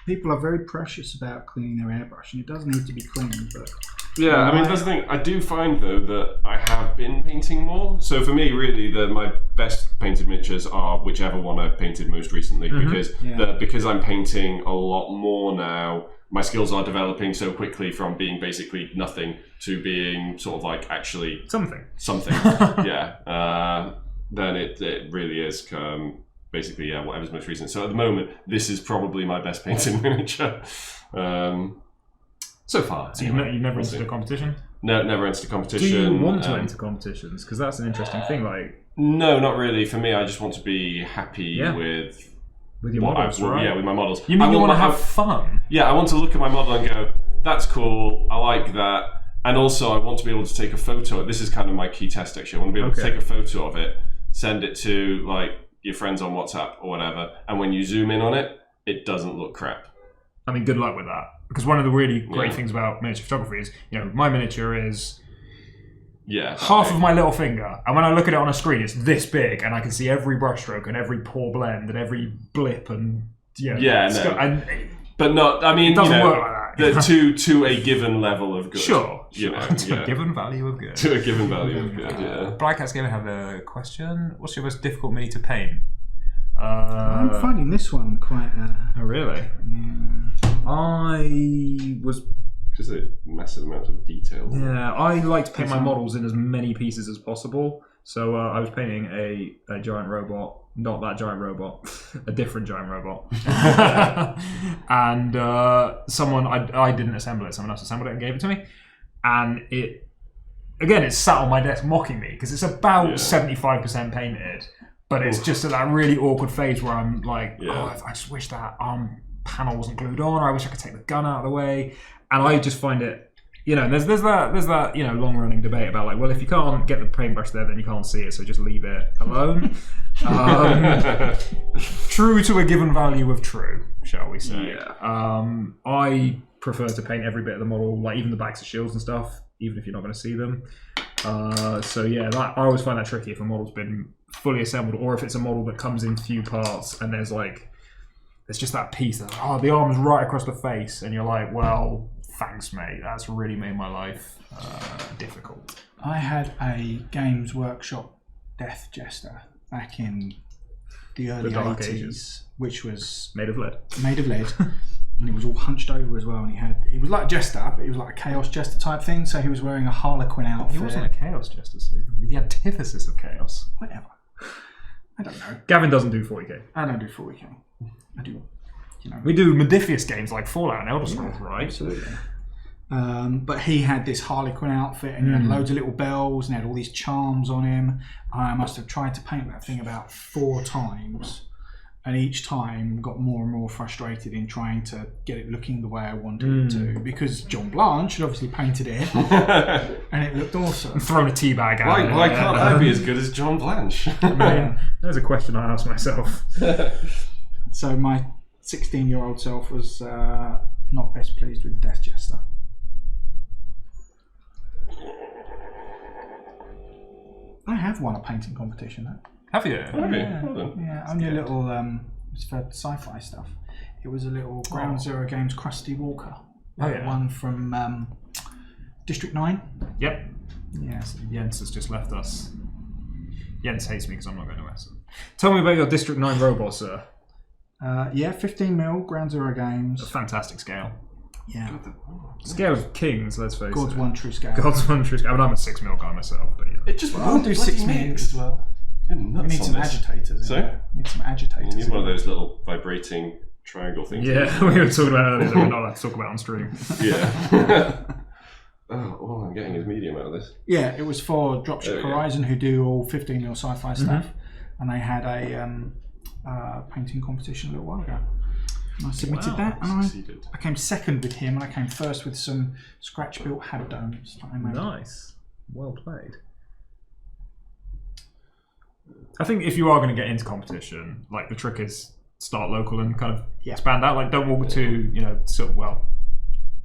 people are very precious about cleaning their airbrush, and it does need to be cleaned, but... Yeah, that's the thing. I do find, though, that I have been painting more. So for me, really, my best painted miniatures are whichever one I've painted most recently, because I'm painting a lot more now. My skills are developing so quickly from being basically nothing to being actually something. Then it really is basically whatever's most recent. So at the moment, this is probably my best painted miniature. So far. So anyway, you've never entered a competition? No, never entered a competition. Do you want to enter competitions? Because that's an interesting thing. No, not really. For me, I just want to be happy with your models, right? Yeah, with my models. You mean you want to have fun? Yeah, I want to look at my model and go, that's cool, I like that. And also, I want to be able to take a photo. This is kind of my key test, actually. I want to be able to take a photo of it, send it to your friends on WhatsApp or whatever, and when you zoom in on it, it doesn't look crap. I mean, good luck with that. Because one of the really great things about miniature photography is, my miniature is half of my little finger, and when I look at it on a screen, it's this big, and I can see every brushstroke and every pore blend and every blip, and but not. I mean, it doesn't work like that. To a given level of good. Sure. You know, To a given value of good. To a given value of good, yeah. Black Cat's Gavin have a question. What's your most difficult mini to paint? I'm finding this one quite. Oh, really? Yeah. I was. Just a massive amount of detail. Yeah, I like to paint my models in as many pieces as possible. So I was painting a giant robot, not that giant robot, a different giant robot. And I didn't assemble it, someone else assembled it and gave it to me. And it sat on my desk mocking me because it's about 75% painted. But it's just at that really awkward phase where I'm like, I just wish that panel wasn't glued on, or I wish I could take the gun out of the way. And I just find it, there's that long running debate about like, well, if you can't get the paintbrush there, then you can't see it, so just leave it alone. True to a given value of true, shall we say? Yeah. I prefer to paint every bit of the model, like even the backs of shields and stuff, even if you're not going to see them. I always find that tricky if a model's been fully assembled, or if it's a model that comes in few parts and there's just that piece that the arm's right across the face, and you're like, well, thanks, mate. That's really made my life difficult. I had a Games Workshop Death Jester back in the early Dark 80s, Ages. which was Made of lead. And he was all hunched over as well, and he was like a jester, but he was like a Chaos Jester type thing, so he was wearing a Harlequin outfit. He wasn't a Chaos Jester, so the antithesis of chaos. Whatever. I don't know. Gavin doesn't do 40k. I don't do 40k. I do, We do Modiphius games like Fallout and Elder Scrolls, right? Absolutely. But he had this Harlequin outfit, and he had loads of little bells, and had all these charms on him. I must have tried to paint that thing about 4 times, and each time got more and more frustrated in trying to get it looking the way I wanted it to, because John Blanche had obviously painted it, and it looked awesome. And thrown a teabag out. Why can't I be as good as John Blanche? I mean, there's a question I asked myself. So my 16-year-old self was not best pleased with Death Jester. I have won a painting competition though. Have you? Yeah, only a little. It was for sci-fi stuff. It was a little Ground Zero Games Krusty Walker. One from District 9. Yep. Yes. Jens has just left us. Jens hates me because I'm not going to wrestle. Tell me about your District 9 robot, sir. 15mm Ground Zero Games. A fantastic scale. Yeah. Scale of kings, let's face God's it. one true scale. God's one true scale. I mean, I'm a 6mm guy myself, but yeah. It just I'll do 6mm as well. We need some agitators. So? We need some agitators. You need one of those little vibrating triangle things. Yeah, we were talking about earlier that we're not allowed to talk about on stream. Yeah. All I'm getting is medium out of this. Yeah, it was for Dropship Horizon, who do all 15mm sci-fi stuff, and they had a painting competition a little while ago. And I submitted that, and I came second with him, and I came first with some scratch-built hab domes that I made. Nice. Well played. I think if you are going to get into competition, like the trick is start local and kind of expand out. Like, don't walk to,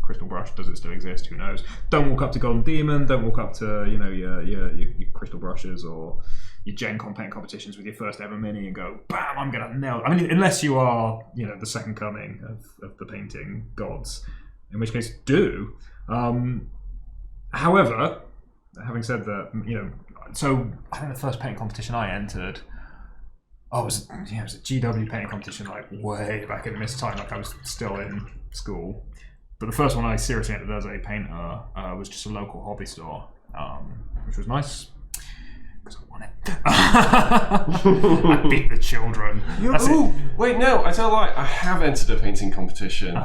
Crystal Brush, does it still exist? Who knows? Don't walk up to Golden Demon. Don't walk up to your Crystal Brushes or your Gen Con paint competitions with your first ever mini and go, bam, I'm gonna nail it. I mean, unless you are the second coming of the painting gods, in which case do. However, having said that, so I think the first painting competition I entered, it was a GW painting competition like way back in this time, like I was still in school. But the first one I seriously entered as a painter was just a local hobby store, which was nice because I won it. I beat the children. Wait, no, I tell a lie. I have entered a painting competition.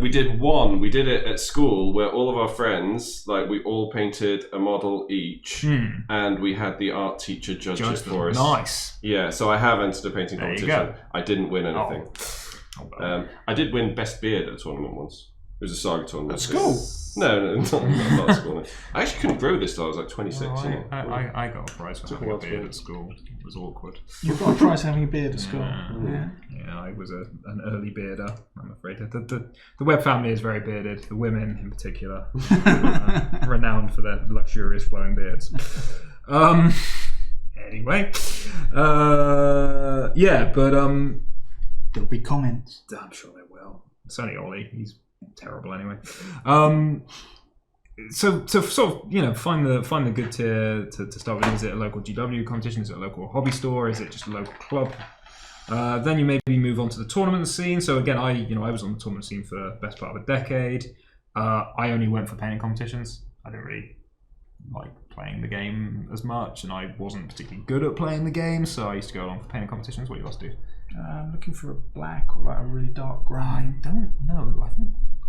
We did one. We did it at school where all of our friends, like, we all painted a model each, and we had the art teacher judge it for us. Nice. Yeah, so I have entered a painting competition. You go. I didn't win anything. I did win best beard at a tournament once. It was a saga tournament. At school? No, not at school. No. I actually couldn't grow this till I was like 26. I got a prize for having a beard at school. It was awkward. You got a prize for having a beard at school? Yeah, I was an early bearder, I'm afraid. The Webb family is very bearded. The women, in particular, renowned for their luxurious flowing beards. Anyway. But... There'll be comments. I'm sure there will. It's only Ollie. He's terrible anyway. So sort of find the good tier to start with. Is it a local GW competition? Is it a local hobby store? Is it just a local club? Then you maybe move on to the tournament scene. So again, I was on the tournament scene for the best part of a decade. I only went for painting competitions. I didn't really like playing the game as much, and I wasn't particularly good at playing the game, so I used to go along for painting competitions. What do you guys do? I'm looking for a black or like a really dark grey. I don't know.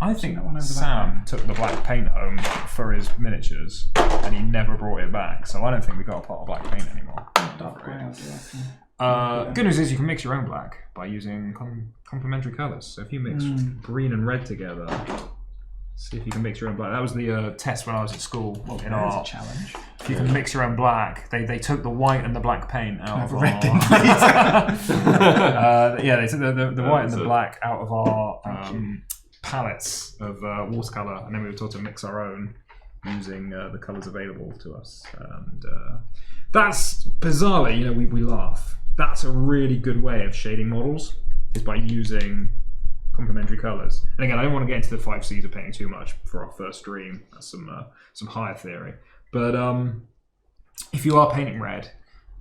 I think Sam took the black paint home for his miniatures, and he never brought it back. So I don't think we got a pot of black paint anymore. Dark grey, I do. Good news is you can mix your own black by using complementary colours. So if you mix green and red together, see if you can mix your own black. That was the test when I was at school in art. It's a challenge. If you can mix your own black, they took the white and the black paint out of our... red they took the white and the black out of our palettes of watercolour, and then we were taught to mix our own using the colours available to us. And that's, bizarrely, we laugh. That's a really good way of shading models, is by using complementary colours. And again, I don't want to get into the 5 C's of painting too much for our first stream. That's some higher theory. But if you are painting red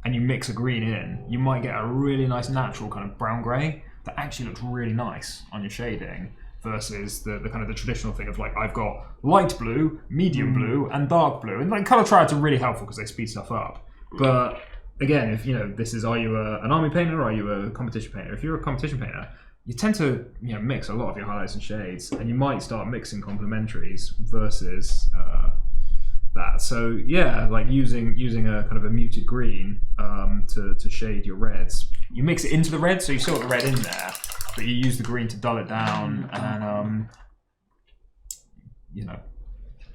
and you mix a green in, you might get a really nice natural kind of brown grey that actually looks really nice on your shading, versus the kind of the traditional thing of like, I've got light blue, medium blue, and dark blue. And like colour triads are really helpful because they speed stuff up. But again, if this is, are you an army painter or are you a competition painter? If you're a competition painter, you tend to mix a lot of your highlights and shades, and you might start mixing complementaries versus that. So yeah, like using a kind of a muted green to shade your reds. You mix it into the red, so you still got the red in there, but you use the green to dull it down and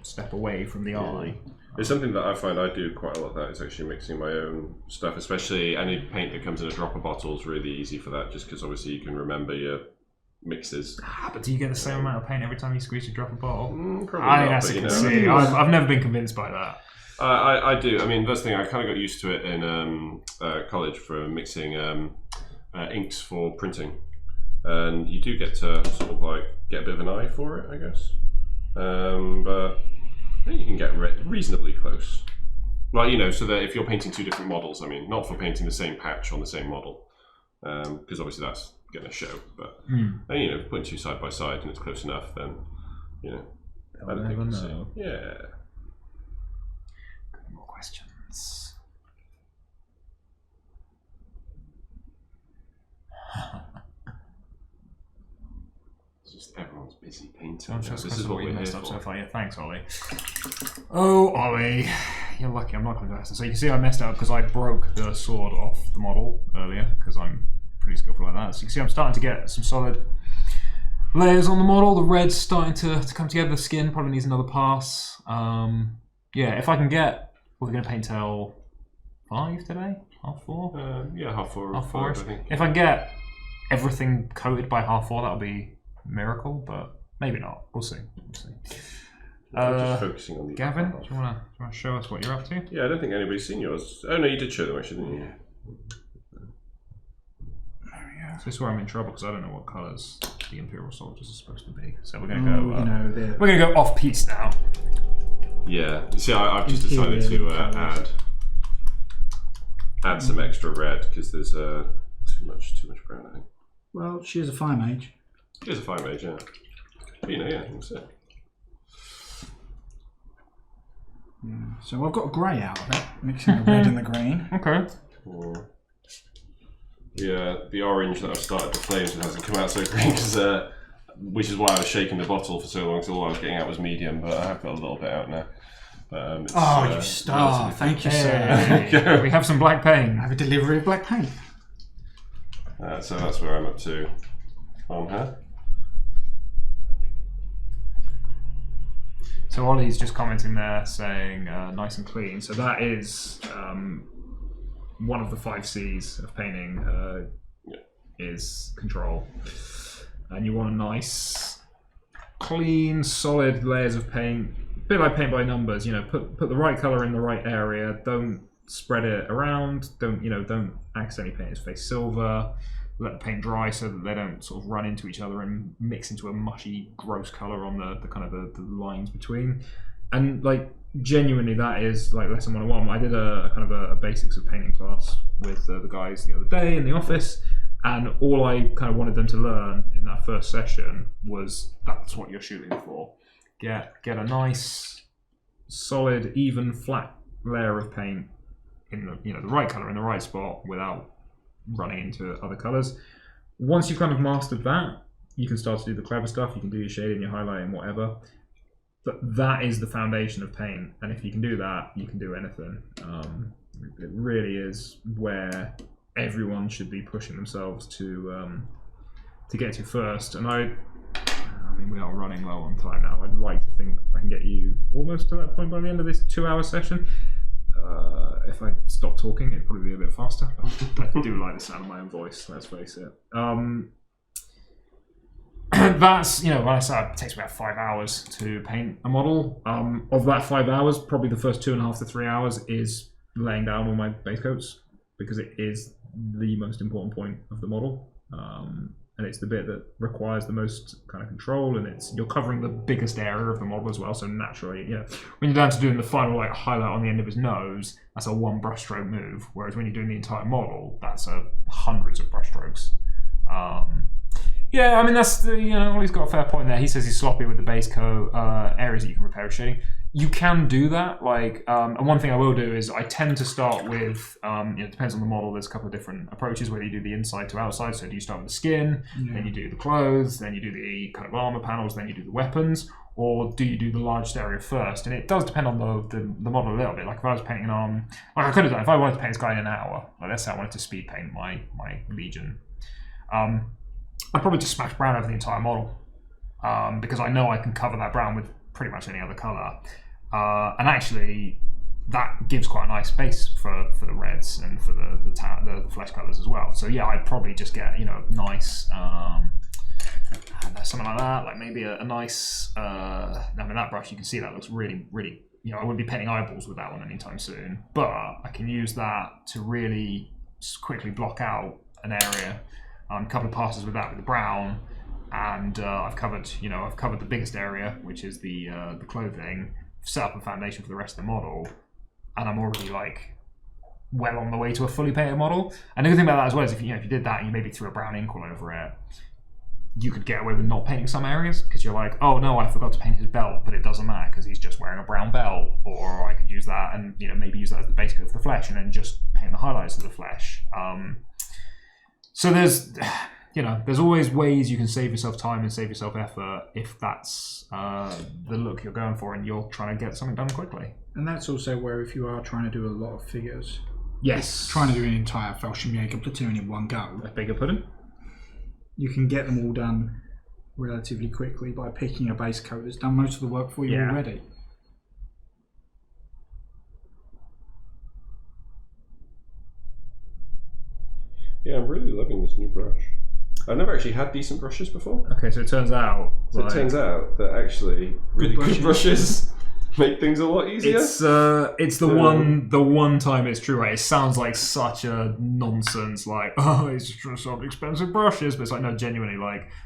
step away from the eye. It's something that I find I do quite a lot. That is actually mixing my own stuff, especially any paint that comes in a dropper bottle is really easy for that, just because obviously you can remember your mixes. But do you get the same amount of paint every time you squeeze your dropper bottle? Probably I not, think that's a conceit. I've never been convinced by that. I do. I mean, first thing, I kind of got used to it in college for mixing inks for printing, and you do get to sort of like get a bit of an eye for it, I guess. But I think you can get reasonably close. Like, so that if you're painting 2 different models, I mean, not for painting the same patch on the same model, because obviously that's going to show, but putting 2 side by side and it's close enough, then, I don't think it's... Yeah. More questions? Everyone's busy painting. This is what we messed up so far. Yeah, thanks, Ollie. Oh, Ollie, you're lucky. I'm not going to do that. So you can see I messed up because I broke the sword off the model earlier because I'm pretty skillful like that. So you can see I'm starting to get some solid layers on the model. The red's starting to come together. The skin probably needs another pass. Yeah, if I can get, we're going to paint till 5 today, 4:30. Yeah, 4:30. 4:30. I think. If I can get everything coated by 4:30, that'll be miracle, but maybe not. We'll see. Just focusing on the Gavin, do you want to show us what you're up to? Yeah, I don't think anybody's seen yours. Oh no, you did show them actually, didn't you? So this is where I'm in trouble because I don't know what colours the Imperial soldiers are supposed to be. So we're going to go. We're going to go off piece now. Yeah. See, I've just decided to add some extra red because there's too much brown, I think. Well, she is a fire mage. She is a fire mage, yeah. But, yeah, that's it. Yeah. So I've got a grey out of it, mixing the red and the green. Okay. Yeah, the orange that I've started the flames with hasn't come out so green, which is why I was shaking the bottle for so long, because all I was getting out was medium, but I have got a little bit out now. You star. Thank you, sir. We have some black paint. I have a delivery of black paint. So that's where I'm up to on her. So Ollie's just commenting there saying nice and clean. So that is one of the 5 C's of painting is control. And you want a nice, clean, solid layers of paint. A bit like paint by numbers, put the right colour in the right area. Don't spread it around. Don't accidentally paint his face silver. let the paint dry so that they don't sort of run into each other and mix into a mushy, gross colour on the kind of the lines between. And like genuinely, that is like lesson 101. I did a kind of a basics of painting class with the guys the other day in the office, and all I kind of wanted them to learn in that first session was that's what you're shooting for. Get a nice, solid, even, flat layer of paint in the right colour in the right spot without running into other colours. Once you've kind of mastered that, you can start to do the clever stuff. You can do your shading, your highlighting, whatever. But that is the foundation of paint, and if you can do that, you can do anything. It really is where everyone should be pushing themselves to get to first. And I mean, we are running low on time now. I'd like to think I can get you almost to that point by the end of this 2-hour session. If I stop talking, it'd probably be a bit faster. I do like the sound of my own voice, let's face it. That's, when I said it takes about 5 hours to paint a model. Of that 5 hours, probably the first 2.5 to 3 hours is laying down all my base coats, because it is the most important point of the model. And it's the bit that requires the most kind of control, and you're covering the biggest area of the model as well. So naturally, when you're down to doing the final like highlight on the end of his nose, that's a one brushstroke move. Whereas when you're doing the entire model, that's hundreds of brushstrokes. I mean that's Ollie's got a fair point there. He says he's sloppy with the base coat areas that you can repair with shading. You can do that, and one thing I will do is I tend to start with, it depends on the model, there's a couple of different approaches, whether you do the inside to outside, so do you start with the skin, then you do the clothes, then you do the kind of armor panels, then you do the weapons, or do you do the largest area first? And it does depend on the model a little bit. Like if I was painting on, I could have done, if I wanted to paint this guy in an hour, let's say I wanted to speed paint my Legion, I'd probably just smash brown over the entire model, because I know I can cover that brown with pretty much any other colour, and actually that gives quite a nice base for the reds and for the flesh colours as well. So I'd probably just get nice something like that, like maybe a nice that brush, you can see that looks really I wouldn't be painting eyeballs with that one anytime soon, but I can use that to really quickly block out an area. A couple of passes with that with the brown, and I've covered the biggest area, which is the clothing, set up a foundation for the rest of the model, and I'm already well on the way to a fully painted model. And the good thing about that as well is if you did that and you maybe threw a brown ink all over it, you could get away with not painting some areas, because you're like, oh no, I forgot to paint his belt, but it doesn't matter because he's just wearing a brown belt. Or I could use that and maybe use that as the base coat for the flesh, and then just paint the highlights of the flesh. So there's always ways you can save yourself time and save yourself effort if that's the look you're going for and you're trying to get something done quickly. And that's also where if you are trying to do a lot of figures, trying to do an entire Fallschirmjäger platoon in one go, a bigger pudding, you can get them all done relatively quickly by picking a base coat that's done most of the work for you already. Yeah, I'm really loving this new brush. I've never actually had decent brushes before. Okay, so it turns out that actually really good brushes make things a lot easier. It's the one time it's true, right? It sounds like such a nonsense, it's just some expensive brushes, but it's like, no, genuinely,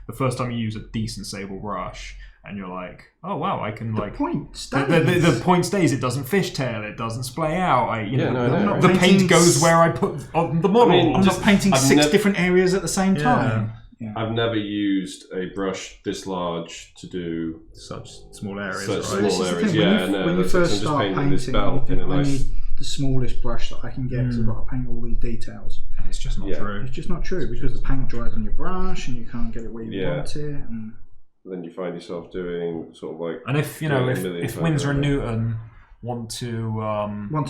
the first time you use a decent sable brush and you're like, oh wow, I can the point stays. The point stays. It doesn't fishtail. It doesn't splay out. The right? paint goes where I put on the model. I'm not painting six different areas at the same time. Yeah. I've never used a brush this large to do such small areas. When you first start painting, this belt I need the smallest brush that I can get because I've got to paint all these details. And it's just not true. It's just not true because the paint dries on your brush and you can't get it where you want it. And then you find yourself doing sort of and if Winsor and Newton want to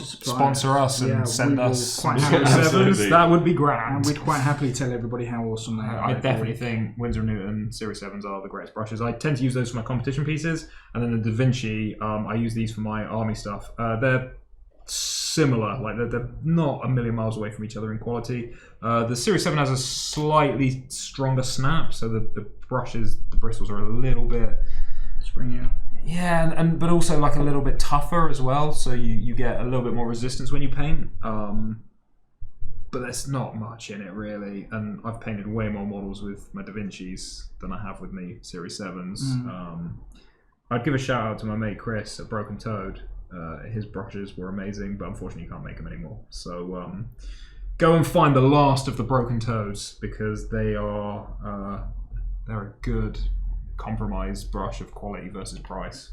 sponsor us and send us sevens, that would be grand. And we'd quite happily tell everybody how awesome they are. I definitely think Winsor and Newton Series 7s are the greatest brushes. I tend to use those for my competition pieces, and then the Da Vinci, I use these for my army stuff. They're similar, they're not a million miles away from each other in quality. The Series 7 has a slightly stronger snap, so the bristles are a little bit springier. Yeah, but also a little bit tougher as well, so you get a little bit more resistance when you paint. but there's not much in it really, and I've painted way more models with my Da Vinci's than I have with my Series 7s. I'd give a shout out to my mate Chris at Broken Toad. His brushes were amazing, but unfortunately you can't make them anymore. So go and find the last of the Broken Toads, because they're a good compromise brush of quality versus price.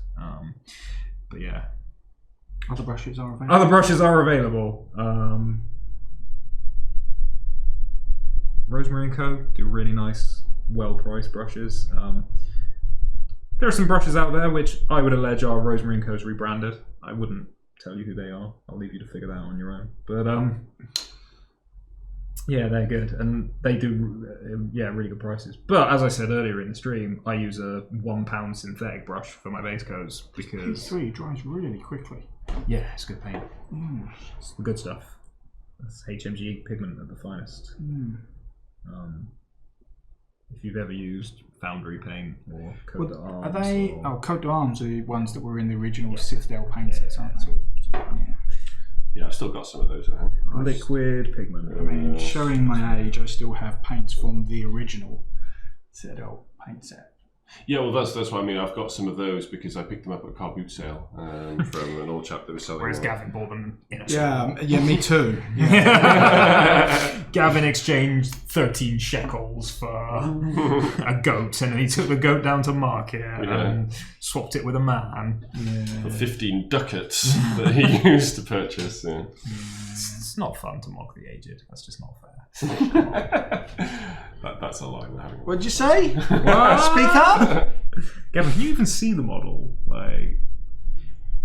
But yeah, Other brushes are available. other brushes are available. Rosemary & Co. do really nice, well-priced brushes. There are some brushes out there which I would allege are Rosemary & Co.'s rebranded. I wouldn't tell you who they are. I'll leave you to figure that out on your own. But yeah, they're good, and they do really good prices. But as I said earlier in the stream, I use a £1 synthetic brush for my base coats because P3 dries really quickly. yeah, it's good paint. It's the good stuff. That's HMG pigment at the finest. If you've ever used Foundry paint or Cote d'Arms, Are they? or... Cote d'Arms are the ones that were in the original Citadel paint sets, aren't they? Yeah, I've still got some of those, I think. liquid pigment. I mean, showing my age, I still have paints from the original Citadel paint set. Yeah, well, that's what I mean. I've got some of those because I picked them up at a car boot sale from an old chap that was selling. Whereas them. Gavin bought them in a Yeah, me too. Gavin exchanged 13 shekels for a goat, and then he took the goat down to market and swapped it with a man. For 15 ducats that he used to purchase. Yeah. It's not fun to mock the aged. That's just not fair. That's a lie we're having. What'd you say? Speak up. Gavin, can you even see the model? Like,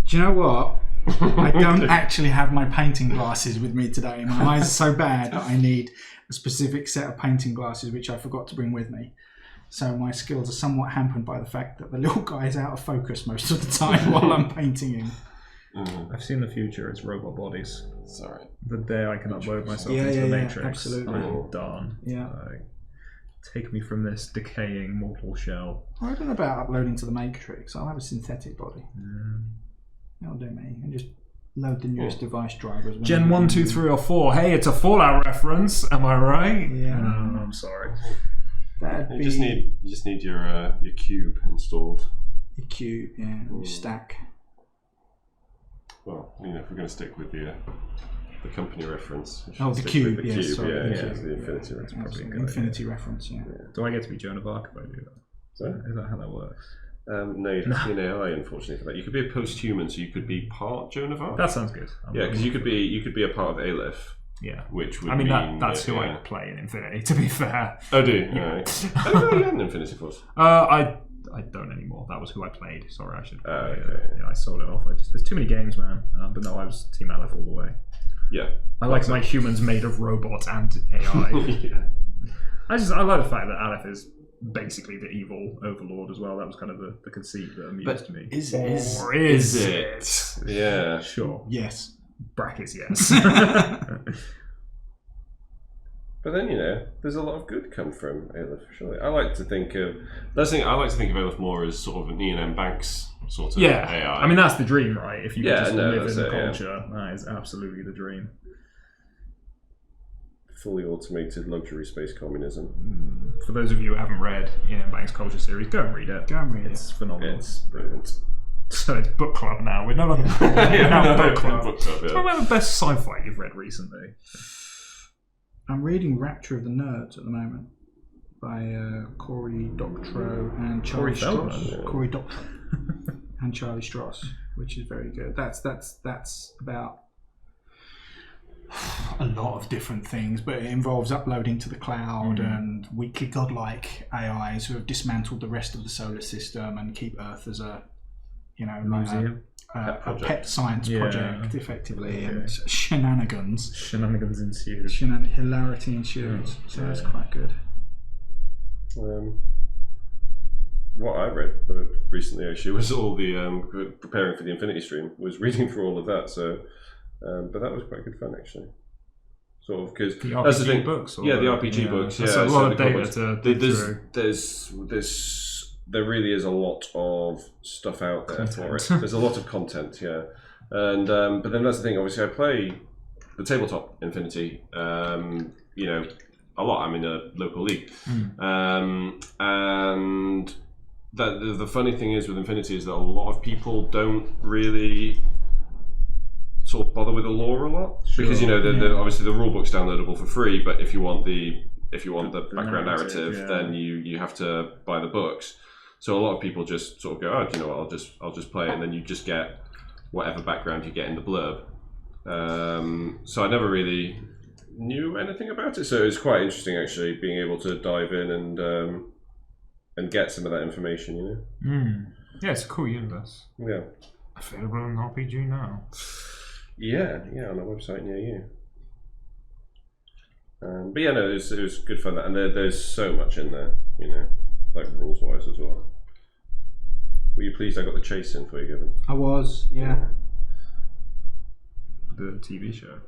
Do you know what? I don't actually have my painting glasses with me today. My eyes are so bad that I need a specific set of painting glasses, which I forgot to bring with me. So my skills are somewhat hampered by the fact that the little guy is out of focus most of the time while I'm painting him. I've seen the future as robot bodies. Sorry. The day I can upload myself into the Matrix, absolutely. I'm done. Yeah. Take me from this decaying mortal shell. I don't know about uploading to the Matrix. I'll have a synthetic body. That'll do me. And just load the newest device drivers. Gen 1, 2, 3, or 4. Hey, it's a Fallout reference. Am I right? Yeah. I'm sorry. That'd You be just need your cube installed. your cube, your stack. Well, if we're going to stick with the company reference. we should Oh, the stick cube, with the yes, cube. sorry, Yeah, the it's cube. the Infinity reference. Probably a good Infinity idea. reference, yeah. Do I get to be Joan of Arc if I do that? Sorry? Is that how that works? No, you have to be an AI, unfortunately, for that. You could be a post-human, so you could be part Joan of Arc. That sounds good. Yeah, because you could be a part of Aleph, Yeah. which would I mean, mean that's who I play in Infinity, to be fair. Oh, do you? Right. Oh, you had an Infinity Force. I don't anymore. That was who I played. Sorry, I should. Okay. I sold it off. There's too many games, man. But no, I was Team Aleph all the way. Yeah. I like my humans made of robots and AI. Yeah. I like the fact that Aleph is basically the evil overlord as well. That was kind of the conceit that amused me. Is it? Yeah. Sure. Yes. Brackets, yes. But then there's a lot of good come from Aleph. Surely, I like to think of Aleph more as sort of an Ian M. Banks sort of AI. I mean, that's the dream, right? If you could just live in the it, culture, that is absolutely the dream. Fully automated luxury space communism. For those of you who haven't read Ian M. Banks' Culture series, go and read it. It's phenomenal. It's brilliant. So it's book club now. We're no longer we're now book club. Book club, yeah. Talk about the best sci-fi you've read recently. I'm reading Rapture of the Nerds at the moment by Cory Doctorow and Charlie Stross. Yeah. Cory Doctorow and Charlie Stross, which is very good. That's about a lot of different things, but it involves uploading to the cloud and weakly godlike AIs who have dismantled the rest of the solar system and keep Earth as a Museum. a pet science project, effectively, and shenanigans Ensued. hilarity ensues. So that's quite good. What I read recently actually was all the preparing for the Infinity stream, was reading through all of that. So, but that was quite good fun actually. Sort of because that's the thing. Books. The RPG books. That's a lot of data to there really is a lot of stuff out there for it. There's a lot of content, and but then that's the thing. Obviously, I play the tabletop Infinity. You know, a lot. I'm in a local league, and the funny thing is with Infinity is that a lot of people don't really sort of bother with the lore a lot because you know obviously the rule book's downloadable for free, but if you want the background narrative, then you have to buy the books. So a lot of people just sort of go, oh, do you know what? I'll just play it, and then you just get whatever background you get in the blurb. So I never really knew anything about it, so it was quite interesting actually being able to dive in and get some of that information. You know. Yeah, it's a cool universe. Yeah. Available on RPG now. Yeah, on our website near you. But yeah, no, it was good fun, and there's so much in there, you know, like rules wise as well. Were you pleased I got the chase in for you, Gavin? I was, yeah. The TV show.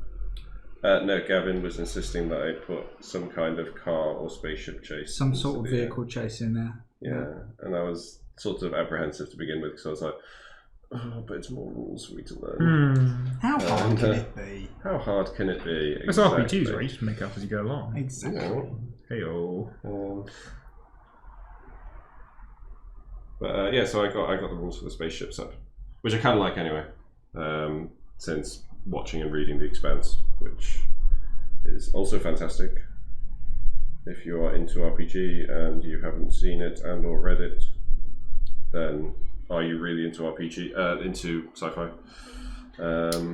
No, Gavin was insisting that I put some kind of car or spaceship chase. Some sort of vehicle chase in there. Yeah, and I was sort of apprehensive to begin with because I was like, oh, but it's more rules for me to learn. How hard can it be? How hard can it be? It's RPGs, right? You just make up as you go along. Exactly. Hey-o. But yeah, so I got the rules for the spaceships up, which I kind of like anyway, since watching and reading The Expanse, which is also fantastic. If you are into RPG and you haven't seen it and or read it, then are you really into RPG? Into sci-fi?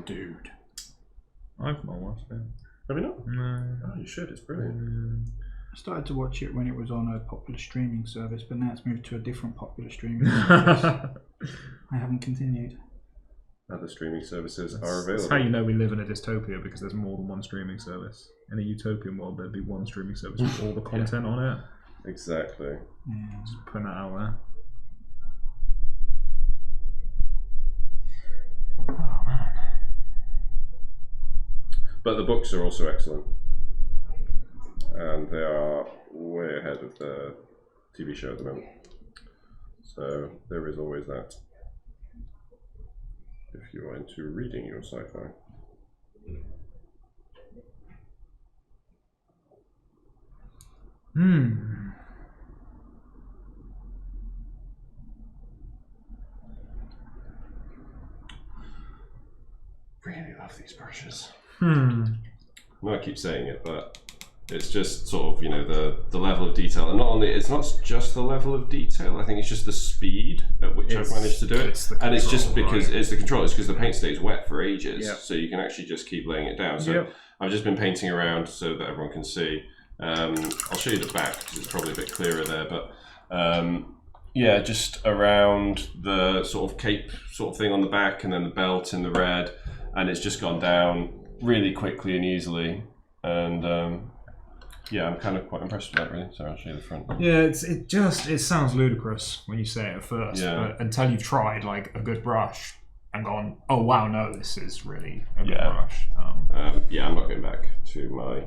Dude, I've not watched it. Have you not? No. Oh, you should. It's brilliant. I started to watch it when it was on a popular streaming service, but now it's moved to a different popular streaming service. I haven't continued. Other streaming services are available. That's how you know we live in a dystopia, because there's more than one streaming service. In a utopian world, there'd be one streaming service with all the content on it. Exactly. Yeah. Just putting that out there. Oh man. But the books are also excellent. And they are way ahead of the TV show at the moment. So there is always that. If you are into reading your sci-fi. Really love these brushes. I know I keep saying it, but it's just sort of, you know, the level of detail, and not only it's not just the level of detail. I think it's just the speed at which I've managed to do it, and it's just because it's the control. It's because the paint stays wet for ages, so you can actually just keep laying it down. So I've just been painting around so that everyone can see. I'll show you the back because it's probably a bit clearer there, but yeah, just around the sort of cape sort of thing on the back, and then the belt in the red, and it's just gone down really quickly and easily, and yeah, I'm kind of quite impressed with that, really. So I'll show you the front. Yeah, it sounds ludicrous when you say it at first, but until you've tried like a good brush and gone, oh wow, no, this is really a good brush. Yeah, I'm not going back to my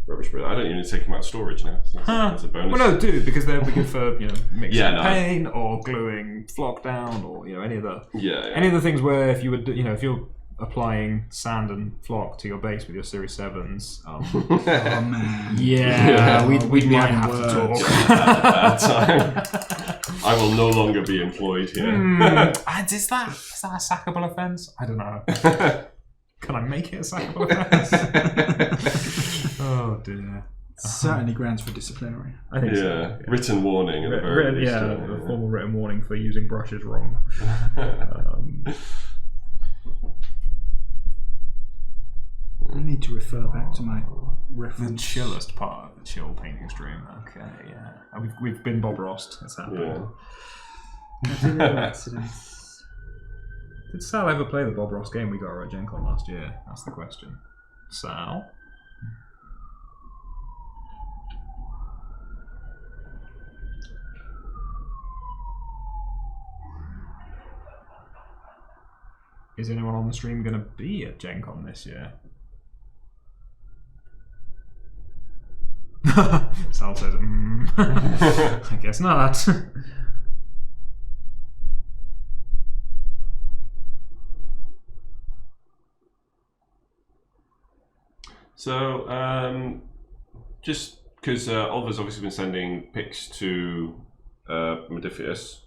rubbish brush. I don't even take them out of storage now. So that's a bonus. Well, no, do, because they'll be good for, you know, mixing paint or gluing flock down, or, you know, any of the things where if you would, you know, if you're applying sand and flock to your base with your Series 7s. Oh man. Yeah, we might have to talk. At that time. I will no longer be employed here. Is that a sackable offence? I don't know. Can I make it a sackable offence? Oh dear. Certainly grounds for disciplinary. I think so. Yeah. Written warning at the very least. A formal written warning for using brushes wrong. I need to refer back to my reference. The chillest part of the chill painting stream. Okay, yeah. We've been Bob Rost. It's happened. Did Sal ever play the Bob Ross game we got at Gen Con last year? That's the question. Sal? Is anyone on the stream going to be at Gen Con this year? Sal says, I guess not. So, just because Oliver's obviously been sending pics to Modiphius,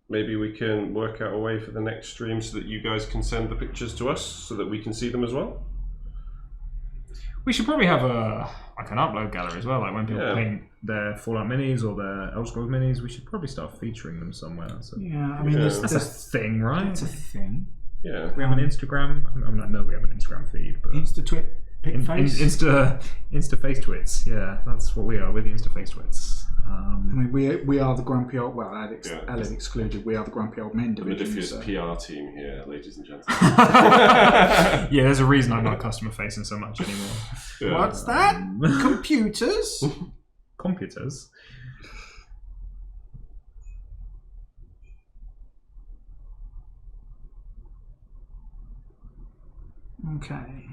maybe we can work out a way for the next stream so that you guys can send the pictures to us so that we can see them as well. We should probably have an upload gallery as well. Like when people paint their Fallout minis or their Elder Scrolls minis, we should probably start featuring them somewhere. So. Yeah, I mean, that's a thing, right? It's a thing. Yeah. We have an Instagram. I mean, I know we have an Instagram feed, but Insta-twit, face. Insta face twits. Yeah, that's what we are. We're the Insta face twits. I mean, we are the grumpy old. Well, Aled excluded. We are the grumpy old men The division. Modiphius So. PR team here, ladies and gentlemen. Yeah, there's a reason I'm not customer facing so much anymore. Yeah. What's that? Computers. Computers. Okay,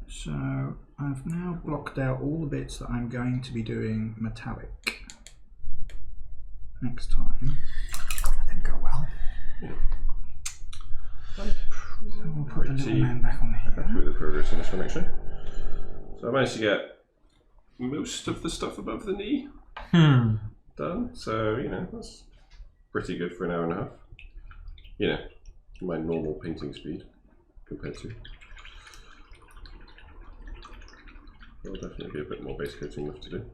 so I've now blocked out all the bits that I'm going to be doing metallic next time. That didn't go well. Yeah. So we'll put the little man back on Happy here. with the progress on this one, actually. So I managed to get most of the stuff above the knee done. So, that's pretty good for an hour and a half. My normal painting speed compared to. There'll definitely be a bit more base coating left to do.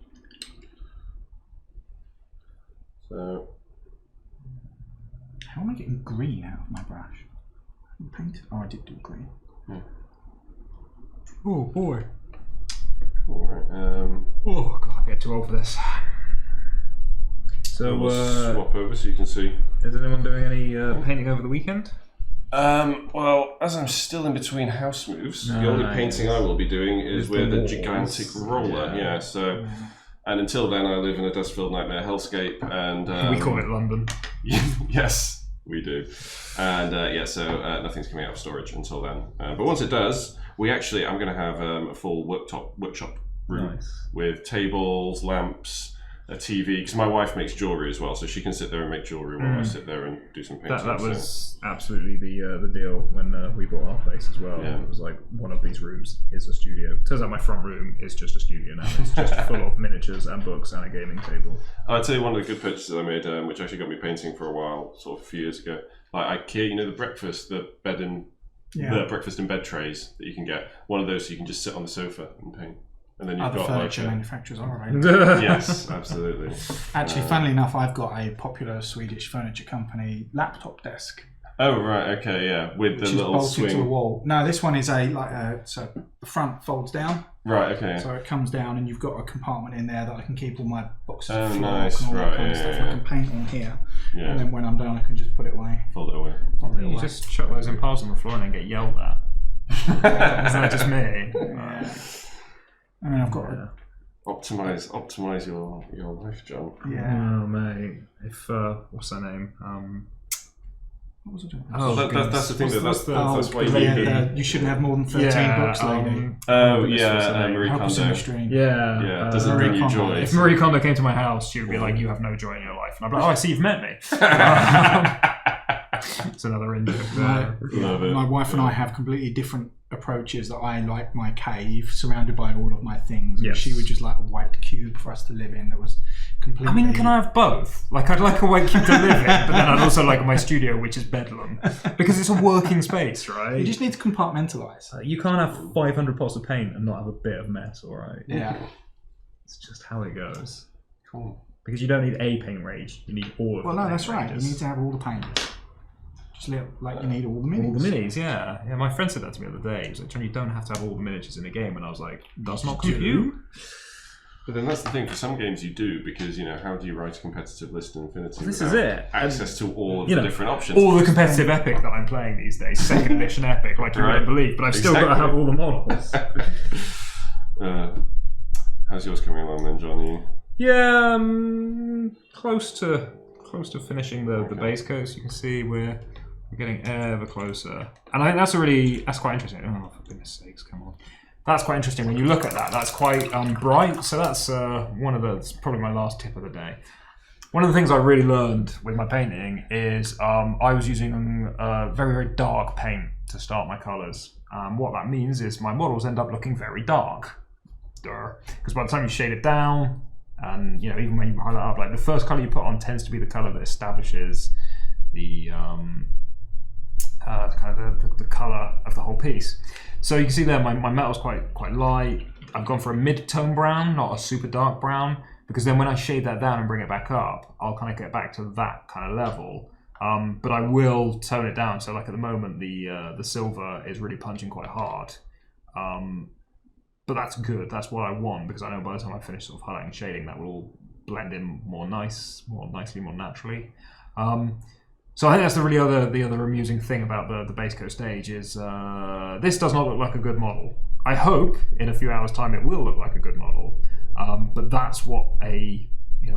So, How am I getting green out of my brush? I haven't painted. Oh, I did do green. Oh boy. alright. Oh god, I get too old for this. So We'll swap over so you can see. is anyone doing any painting over the weekend? Well, as I'm still in between house moves, the only painting I will be doing is with a gigantic roller. Yeah. So, and until then, I live in a dust-filled nightmare hellscape, and We call it London. yes, we do. And so nothing's coming out of storage until then. But once it does, I'm going to have a full workshop room with tables, lamps, a TV, because my wife makes jewellery as well, so she can sit there and make jewellery while I sit there and do some painting. That was absolutely the deal when we bought our place as well. Yeah. It was like one of these rooms is a studio. Turns out my front room is just a studio now. It's just full of miniatures and books and a gaming table. I'll tell you one of the good purchases I made, which actually got me painting for a while, sort of a few years ago. Like IKEA, the breakfast, the breakfast in bed trays that you can get. One of those so you can just sit on the sofa and paint. And then you've Other got furniture like manufacturers are available. yes, absolutely. Actually, funnily enough, I've got a popular Swedish furniture company laptop desk. Oh right, okay, yeah, with the Which is little bolted swing. to the wall. No, this one is so the front folds down. Right, okay. So it comes down, and you've got a compartment in there that I can keep all my boxes Oh, of flock nice, and all that right, kind of yeah, stuff. yeah. I can paint on here, Yeah, and then when I'm done, I can just put it away. fold it away. You just chuck those in piles on the floor and then get yelled at. Is that just me? Yeah. I mean, I've got. Optimize your life, John. Yeah. Oh mate, if what's her name? What was I doing? Oh, That's the thing. That's why you the need. you shouldn't have more than 13 books, lady. Marie Help us in the Kondo. stream. Yeah, Doesn't Marie bring you Kondo. joy. If Marie Kondo came to my house, she would be like, "You have no joy in your life," and I'd be like, "Oh, I see you've met me." It's another in-joke. Love it. My wife and I have completely different approaches. That I like my cave surrounded by all of my things. Yes. She would just like a white cube for us to live in that was completely. I mean, can I have both? Like, I'd like a white cube to live in, but then I'd also like my studio, which is bedlam, because it's a working space, right? You just need to compartmentalize. You can't have 500 pots of paint and not have a bit of mess, all right? Yeah. It's just how it goes. Cool. Because you don't need a paint range, you need all of Well, the no, paint that's right. ranges. You need to have all the paint. Just like you need all the minis. All the minis, yeah. Yeah, my friend said that to me the other day. He was like, John, you don't have to have all the miniatures in the game. And I was like, that's not compute. But then that's the thing, for some games you do, because, how do you write a competitive list in Infinity? This is without it. Access to all of the different options. All the competitive epic that I'm playing these days, second edition epic, like you wouldn't believe, but I've still got to have all the models. How's yours coming along then, Johnny? Yeah, close to finishing the base coat. So you can see we're getting ever closer, and I think that's quite interesting. Oh, for goodness sakes, come on! That's quite interesting when you look at that. That's quite bright. So that's that's probably my last tip of the day. One of the things I really learned with my painting is I was using very, very dark paint to start my colours. What that means is my models end up looking very dark. Because by the time you shade it down, and even when you highlight up, like the first color you put on tends to be the color that establishes the the color of the whole piece. So you can see there my metal's quite light. I've gone for a mid-tone brown, not a super dark brown, because then when I shade that down and bring it back up, I'll kind of get back to that kind of level. But I will tone it down. So like at the moment, the silver is really punching quite hard. But that's good. That's what I want, because I know by the time I finish sort of highlighting and shading, that will all blend in more nicely, more naturally. So I think that's the other amusing thing about the base coat stage is this does not look like a good model. I hope in a few hours' time it will look like a good model, but that's what a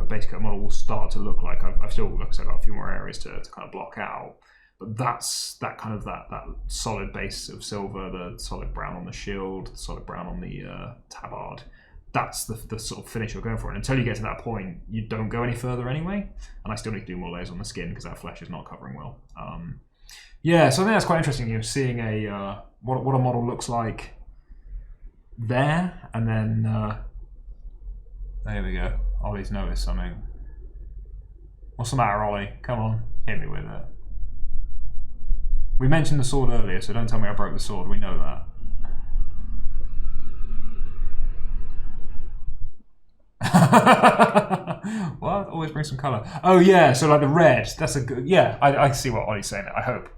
base coat model will start to look like. I've still, like I said, got a few more areas to kind of block out, but that's that solid base of silver, the solid brown on the shield, the solid brown on the tabard. That's the sort of finish you're going for. And until you get to that point, you don't go any further anyway. And I still need to do more layers on the skin because that flesh is not covering well. Yeah, so I think that's quite interesting. Seeing a what a model looks like there, and then there we go. Ollie's noticed something. What's the matter, Ollie? Come on, hit me with it. We mentioned the sword earlier, so don't tell me I broke the sword. We know that. What? Always bring some colour. Oh yeah, so like the red. That's a good. Yeah, I see what Ollie's saying. I hope.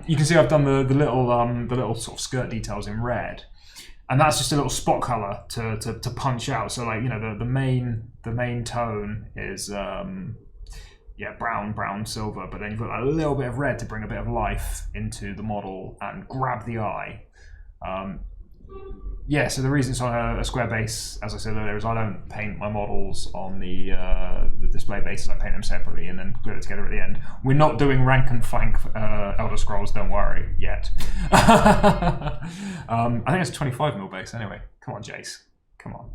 You can see I've done the little sort of skirt details in red, and that's just a little spot colour to punch out. So like the main tone is brown, silver, but then you've got a little bit of red to bring a bit of life into the model and grab the eye. So the reason it's on a square base, as I said earlier, is I don't paint my models on the display bases. I paint them separately and then glue it together at the end. We're not doing rank and flank Elder Scrolls, don't worry, yet. I think it's a 25mm base anyway. Come on, Jace. Come on.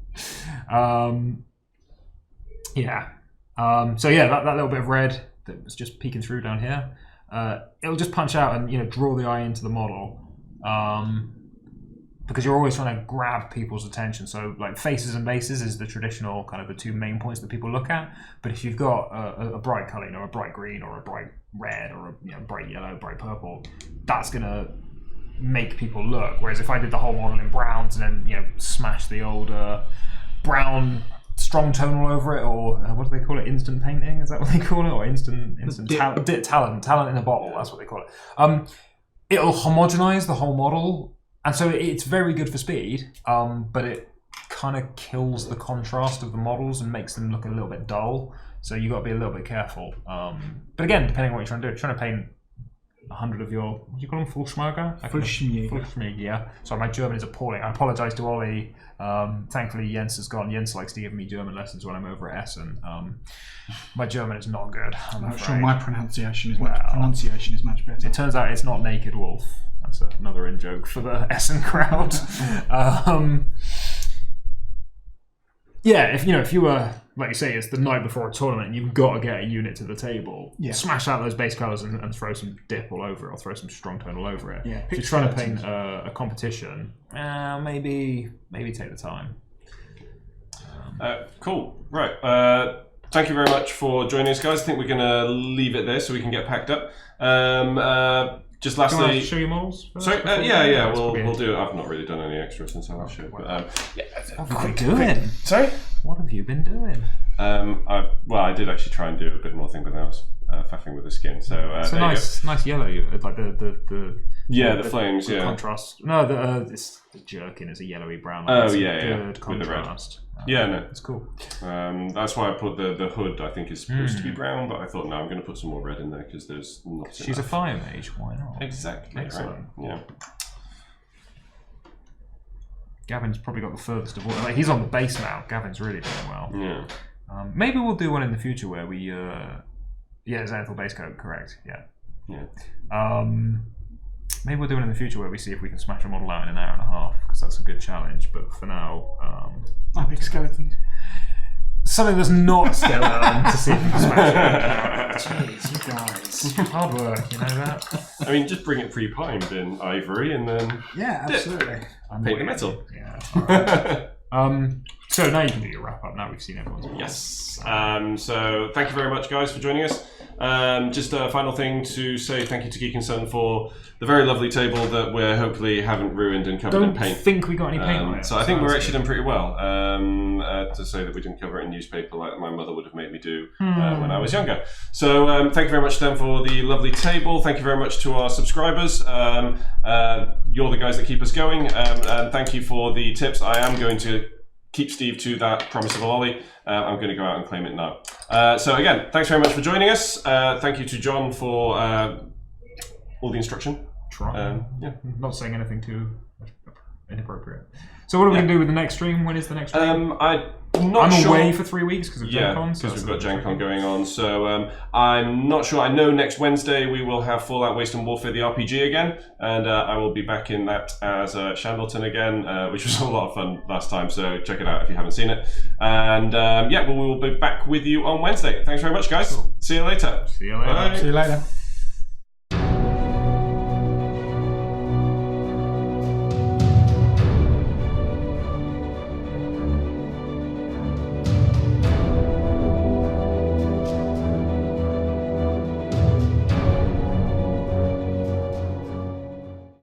So yeah, that little bit of red that was just peeking through down here, it'll just punch out and draw the eye into the model. Because you're always trying to grab people's attention. So like faces and bases is the traditional kind of the two main points that people look at. But if you've got a bright colour, a bright green or a bright red or a bright yellow, bright purple, that's gonna make people look. Whereas if I did the whole model in browns and then smash the old brown strong tone all over it, or what do they call it? Instant painting? Is that what they call it? Or instant talent in a bottle? That's what they call it. It'll homogenize the whole model. And so it's very good for speed, but it kind of kills the contrast of the models and makes them look a little bit dull. So you've got to be a little bit careful. But again, depending on what you're trying to do, if you're trying to paint 100 of your, what do you call them, Fullschmäger? Fullschmäger, yeah. Sorry, my German is appalling. I apologise to Ollie. Thankfully, Jens has gone. Jens likes to give me German lessons when I'm over at Essen. My German is not good. I'm sure my pronunciation is much better. It turns out it's not Naked Wolf. That's another in-joke for the Essen crowd. If you were, like you say, it's the night before a tournament, you've got to get a unit to the table. Yeah. Smash out those base colours and throw some dip all over it, or throw some strong tone all over it. Yeah. If you're trying to paint a competition, maybe take the time. Cool. Right. Thank you very much for joining us, guys. I think we're going to leave it there so we can get packed up. Just lastly, do you want to show your models? Sorry, we'll do it. I've not really done any extras since I last showed. What have you been doing? Sorry, what have you been doing? I did actually try and do a bit more thing, but then I was faffing with the skin. So it's a nice yellow. Like the flames. The contrast. No, the jerkin is a yellowy brown. Like good contrast. With the red. No, it's cool. That's why I put the hood. I think is supposed to be brown, but I thought no, I'm going to put some more red in there because there's not. She's a fire mage. Why not? Exactly. Excellent. Right. Yeah. Gavin's probably got the furthest of all. Like he's on the base now. Gavin's really doing well. Yeah. Maybe we'll do one in the future where we. Xanathal base coat. Correct. Yeah. Yeah. Maybe we'll do it in the future where we see if we can smash a model out in an hour and a half, because that's a good challenge. But for now, big skeletons. something that's not skill earned to see if you can smash it. Jeez, you guys. Hard work, you know that? I mean, just bring it pre-primed in ivory and then Yeah, absolutely. paint the metal. Yeah. So now you can do your wrap up. Now we've seen everyone's. Yes. So thank you very much, guys, for joining us. Just a final thing to say thank you to Geek and Son for the very lovely table that we hopefully haven't ruined and covered in Don't paint. think we got any paint on it. So I think we're actually done pretty well. To say that we didn't cover it in newspaper like my mother would have made me do when I was younger. So thank you very much to them for the lovely table. Thank you very much to our subscribers. You're the guys that keep us going. And thank you for the tips. I am going to keep Steve to that promise of a lolly. I'm going to go out and claim it now. So again, thanks very much for joining us. Thank you to John for all the instruction. Try. Not saying anything too inappropriate. So what are we going to do with the next stream? When is the next stream? I'm not sure. away for 3 weeks because of Gen Con. because we've got Gen Con going on. So I'm not sure. I know next Wednesday we will have Fallout Waste and Warfare the RPG again, and I will be back in that as Shandleton again, which was a lot of fun last time. So check it out if you haven't seen it. And we will be back with you on Wednesday. Thanks very much, guys. Cool. See you later. See you later. Bye. See you later.